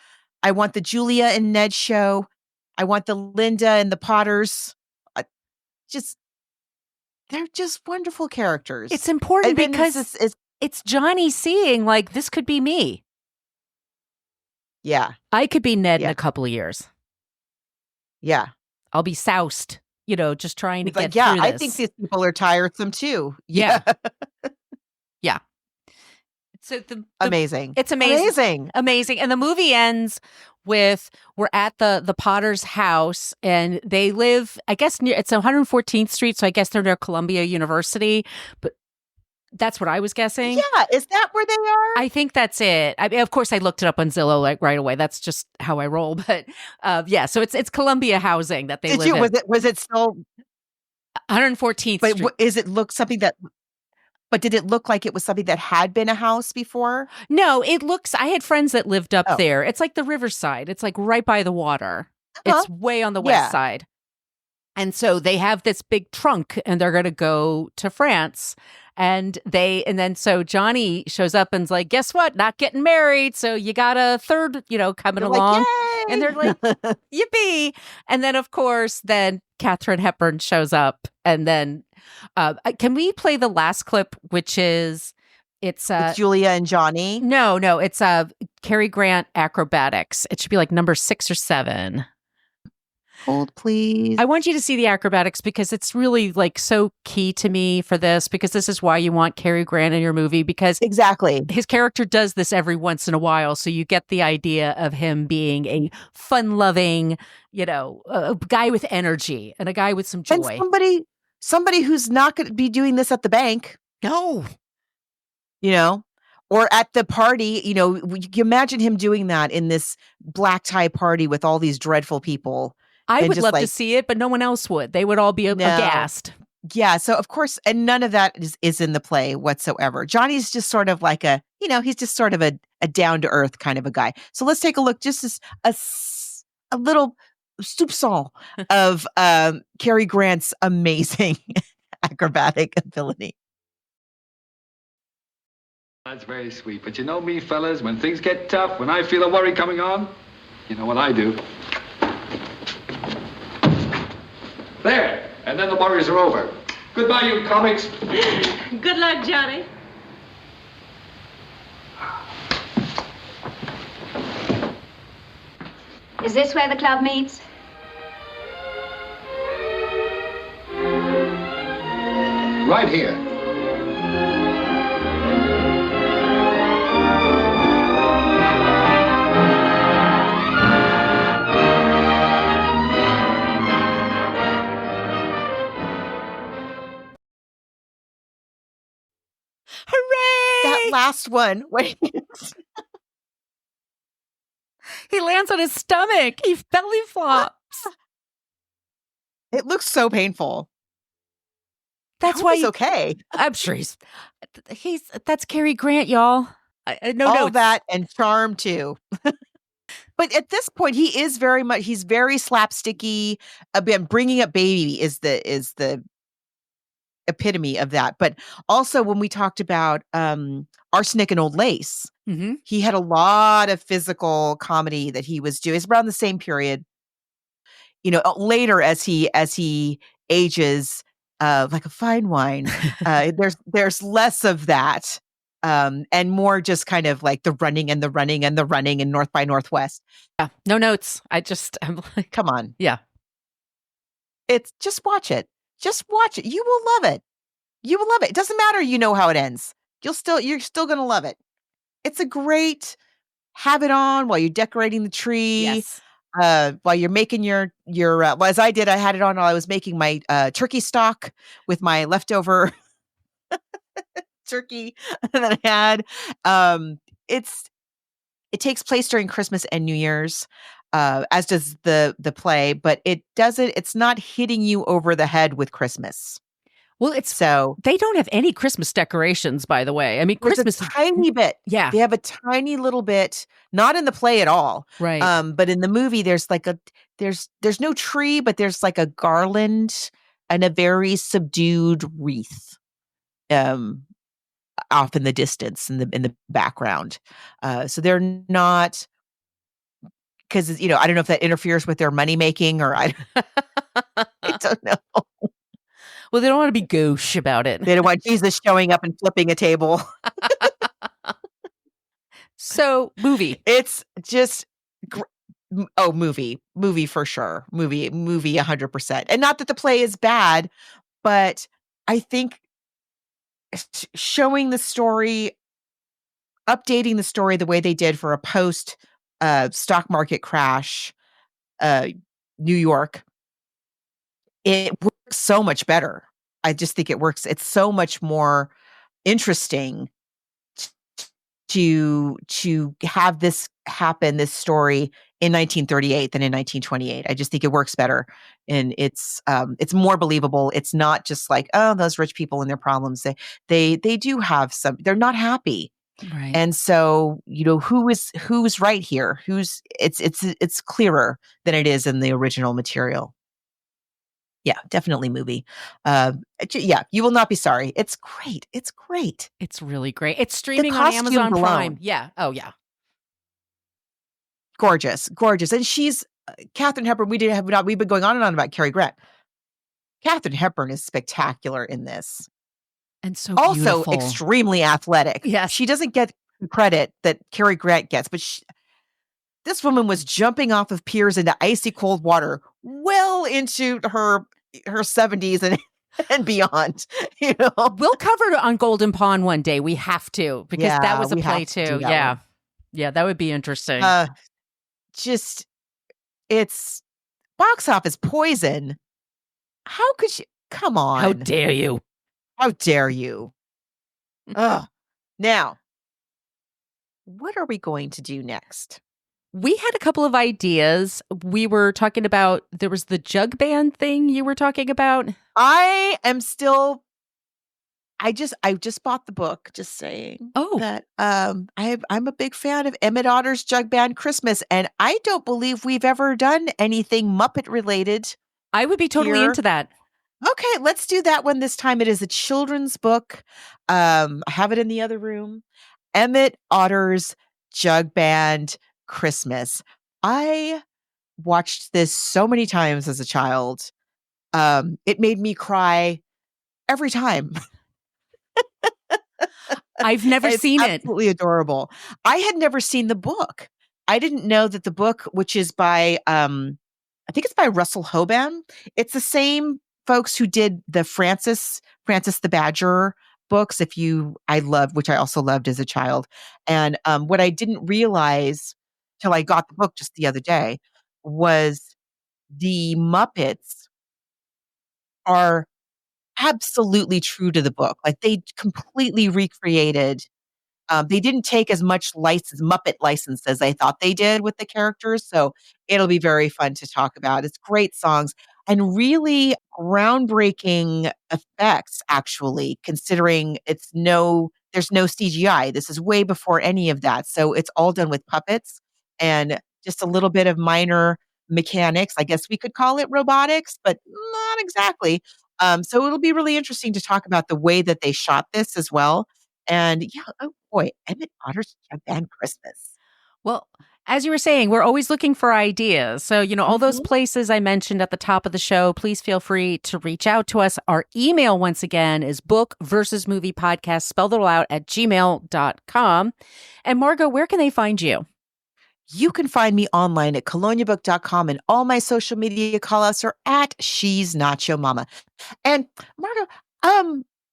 I want the Julia and Ned show. I want the Linda and the Potters. They're just wonderful characters. It's important And because it's Johnny seeing, like, this could be me. Yeah. I could be Ned in Yeah. a couple of years. Yeah. I'll be soused, just trying to It's like, get through I this. think these people are tiresome too. Yeah. Yeah. So Amazing. It's amazing. Amazing. Amazing. And the movie ends with we're at the Potter's house, and they live, I guess, near, it's 114th Street, so I guess they're near Columbia University, but that's what I was guessing. Yeah. Is that where they are? I think that's it. Of course, I looked it up on Zillow like right away. That's just how I roll. But yeah, so it's Columbia housing that they live in. Was it still 114th But Street. is it look something that? But did it look like it was something that had been a house before? No, it looks. I had friends that lived up Oh. there. It's like the Riverside. It's like right by the water. Uh-huh. It's way on the west side. And so they have this big trunk, and they're going to go to France. And then so Johny shows up and's like, guess what? Not getting married. So you got a third, coming They're along. like, And they're like, yippee. And then, of course, Katharine Hepburn shows up. And then can we play the last clip, which is it's Julia and Johny? No, it's Cary Grant acrobatics. It should be like number 6 or 7. Hold, please. I want you to see the acrobatics because it's really like so key to me for this, because this is why you want Cary Grant in your movie, because exactly his character does this every once in a while. So you get the idea of him being a fun-loving, a guy with energy and a guy with some joy. And somebody who's not going to be doing this at the bank. No. Or at the party, you imagine him doing that in this black tie party with all these dreadful people. I would love to see it, but no one else would. They would all be aghast. Yeah. So of course, and none of that is in the play whatsoever. Johnny's just sort of like he's just sort of a down to earth kind of a guy. So let's take a look, just as a little soupçon of Cary Grant's amazing acrobatic ability. That's very sweet. But you know me, fellas, when things get tough, when I feel a worry coming on, you know what I do. There, and then the worries are over. Goodbye, you comics. Good luck, Johnny. Is this where the club meets? Right here. Hooray! That last one. Wait. He lands on his stomach. He belly flops. It looks so painful. That's why he's okay. I'm sure that's Cary Grant, y'all. No All notes. that and charm too. But at this point, he's very slapsticky. Again, bringing up baby is the epitome of that. But also when we talked about Arsenic and Old Lace, he had a lot of physical comedy that he was doing. It's around the same period. Later as he ages, like a fine wine, there's less of that. And more just kind of like the running and North by Northwest. Yeah, no notes. I'm like, come on. Yeah. It's just watch it. Just watch it. You will love it. You will love it. It doesn't matter. How it ends. You're still going to love it. It's a great have it on while you're decorating the tree. Yes. While you're making your well, as I did, I had it on while I was making my turkey stock with my leftover turkey that I had. It takes place during Christmas and New Year's, as does the play, but it's not hitting you over the head with Christmas. Well, they don't have any Christmas decorations, by the way. I mean, Christmas a tiny bit. Yeah. They have a tiny little bit, not in the play at all. Right. But in the movie, there's there's no tree, but there's like a garland and a very subdued wreath. Off in the distance in the background. So they're not, because I don't know if that interferes with their money making or I don't know. Well, they don't want to be gauche about it. They don't want Jesus showing up and flipping a table. So, movie. It's just movie for sure. Movie 100%. And not that the play is bad, but I think showing the story, updating the story the way they did for a post stock market crash, New York, it works so much better. I just think it works. It's so much more interesting to have this happen, this story in 1938 than in 1928. I just think it works better, and it's more believable. It's not just like, oh, those rich people and their problems. They do have some. They're not happy. Right. And so, who's right here? It's clearer than it is in the original material. Yeah, definitely movie. Yeah, you will not be sorry. It's great. It's great. It's really great. It's streaming on costumes Amazon alone. Prime. Yeah. Oh, yeah. Gorgeous. And she's Katharine Hepburn. We've been going on and on about Cary Grant. Katharine Hepburn is spectacular in this. And so Also beautiful. extremely athletic. Yes. She doesn't get the credit that Cary Grant gets, but this woman was jumping off of piers into icy cold water well into her 70s and beyond. We'll cover it on Golden Pond one day. We have to, because that was a we have play to do too. that Yeah. one. Yeah, that would be interesting. It's box office poison. How could you? Come on. How dare you? How dare you? Ugh. Now, what are we going to do next? We had a couple of ideas. We were talking about, there was the jug band thing you were talking about. I just bought the book, just saying. Oh. That I'm a big fan of Emmett Otter's Jug Band Christmas, and I don't believe we've ever done anything Muppet related. I would be totally here. into that. Okay, let's do that one this time. It is a children's book. I have it in the other room. Emmett Otter's Jug Band Christmas. I watched this so many times as a child. It made me cry every time. I've never seen it. Absolutely adorable. I had never seen the book. I didn't know that the book, which is by I think it's by Russell Hoban. It's the same folks who did the Francis the Badger books. Which I also loved as a child. And what I didn't realize till I got the book just the other day was the Muppets are absolutely true to the book. Like, they completely recreated. They didn't take as much Muppet license as I thought they did with the characters. So it'll be very fun to talk about. It's great songs and really groundbreaking effects, actually, considering there's no CGI. This is way before any of that. So it's all done with puppets and just a little bit of minor mechanics. I guess we could call it robotics, but not exactly. So it'll be really interesting to talk about the way that they shot this as well. And yeah, oh boy, Emmett Otter's Jug Band Christmas. Well, as you were saying, we're always looking for ideas. So, all those Mhm. places I mentioned at the top of the show, please feel free to reach out to us. Our email, once again, is bookversusmoviepodcast, spelled it all out, at gmail.com. And Margot, where can they find you? You can find me online at coloniabook.com, and all my social media callouts are at She's Nacho Mama. And Margo,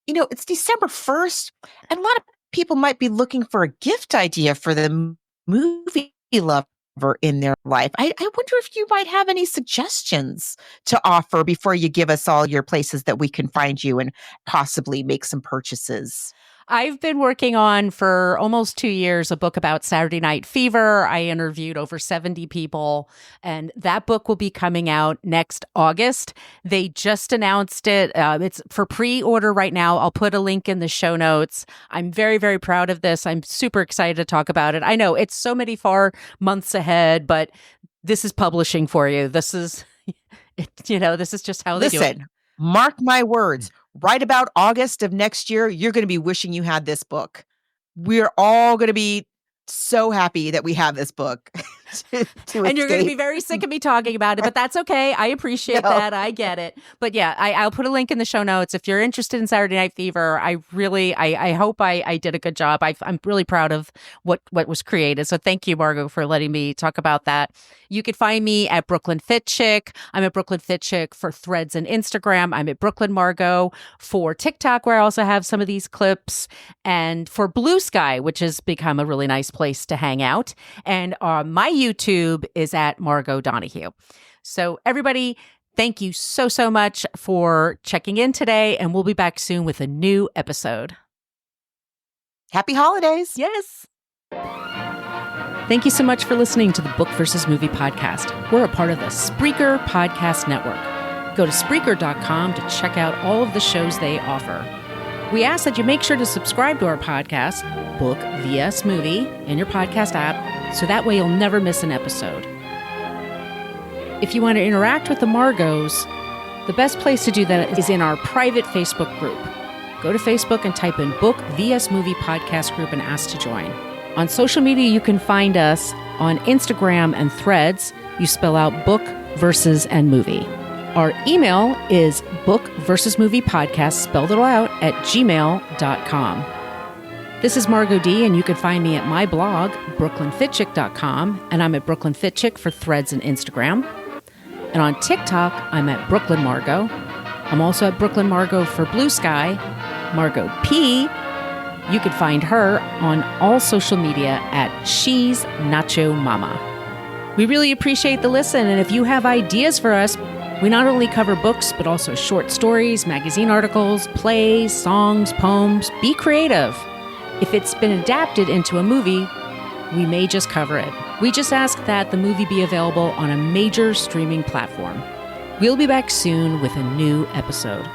it's December 1st, and a lot of people might be looking for a gift idea for the movie lover in their life. I wonder if you might have any suggestions to offer before you give us all your places that we can find you and possibly make some purchases. I've been working on for almost 2 years a book about Saturday Night Fever. I interviewed over 70 people, and that book will be coming out next August. They just announced it. It's for pre-order right now. I'll put a link in the show notes. I'm very, very proud of this. I'm super excited to talk about it. I know it's so many far months ahead, but this is publishing for you. This is, this is just how they do it. Listen, mark my words. Right about August of next year, you're going to be wishing you had this book. We're all going to be so happy that we have this book. to And you're going to be escape. very sick of me talking about it, but that's okay. I appreciate No. that. I get it. But yeah, I'll put a link in the show notes. If you're interested in Saturday Night Fever, I hope I did a good job. I'm really proud of what was created. So thank you, Margot, for letting me talk about that. You could find me at Brooklyn Fit Chick. I'm at Brooklyn Fit Chick for Threads and Instagram. I'm at Brooklyn Margot for TikTok, where I also have some of these clips, and for Blue Sky, which has become a really nice place to hang out. And my YouTube is at Margot Donahue. So everybody, thank you so much for checking in today, and we'll be back soon with a new episode. Happy holidays. Yes. Thank you so much for listening to the Book versus Movie podcast. We're a part of the Spreaker Podcast Network. Go to Spreaker.com to check out all of the shows they offer. We ask that you make sure to subscribe to our podcast, Book vs. Movie, in your podcast app, so that way you'll never miss an episode. If you want to interact with the Margos, the best place to do that is in our private Facebook group. Go to Facebook and type in Book vs. Movie Podcast Group and ask to join. On social media, you can find us on Instagram and Threads. You spell out Book versus and Movie. Our email is bookversusmoviepodcast, spelled it all out, at gmail.com. This is Margot D, and you can find me at my blog, brooklynfitchick.com, and I'm at Brooklyn Fit Chick for Threads and Instagram. And on TikTok, I'm at Brooklyn Margot. I'm also at Brooklyn Margot for Blue Sky. Margot P, you can find her on all social media at She's Nacho Mama. We really appreciate the listen, and if you have ideas for us, we not only cover books, but also short stories, magazine articles, plays, songs, poems. Be creative. If it's been adapted into a movie, we may just cover it. We just ask that the movie be available on a major streaming platform. We'll be back soon with a new episode.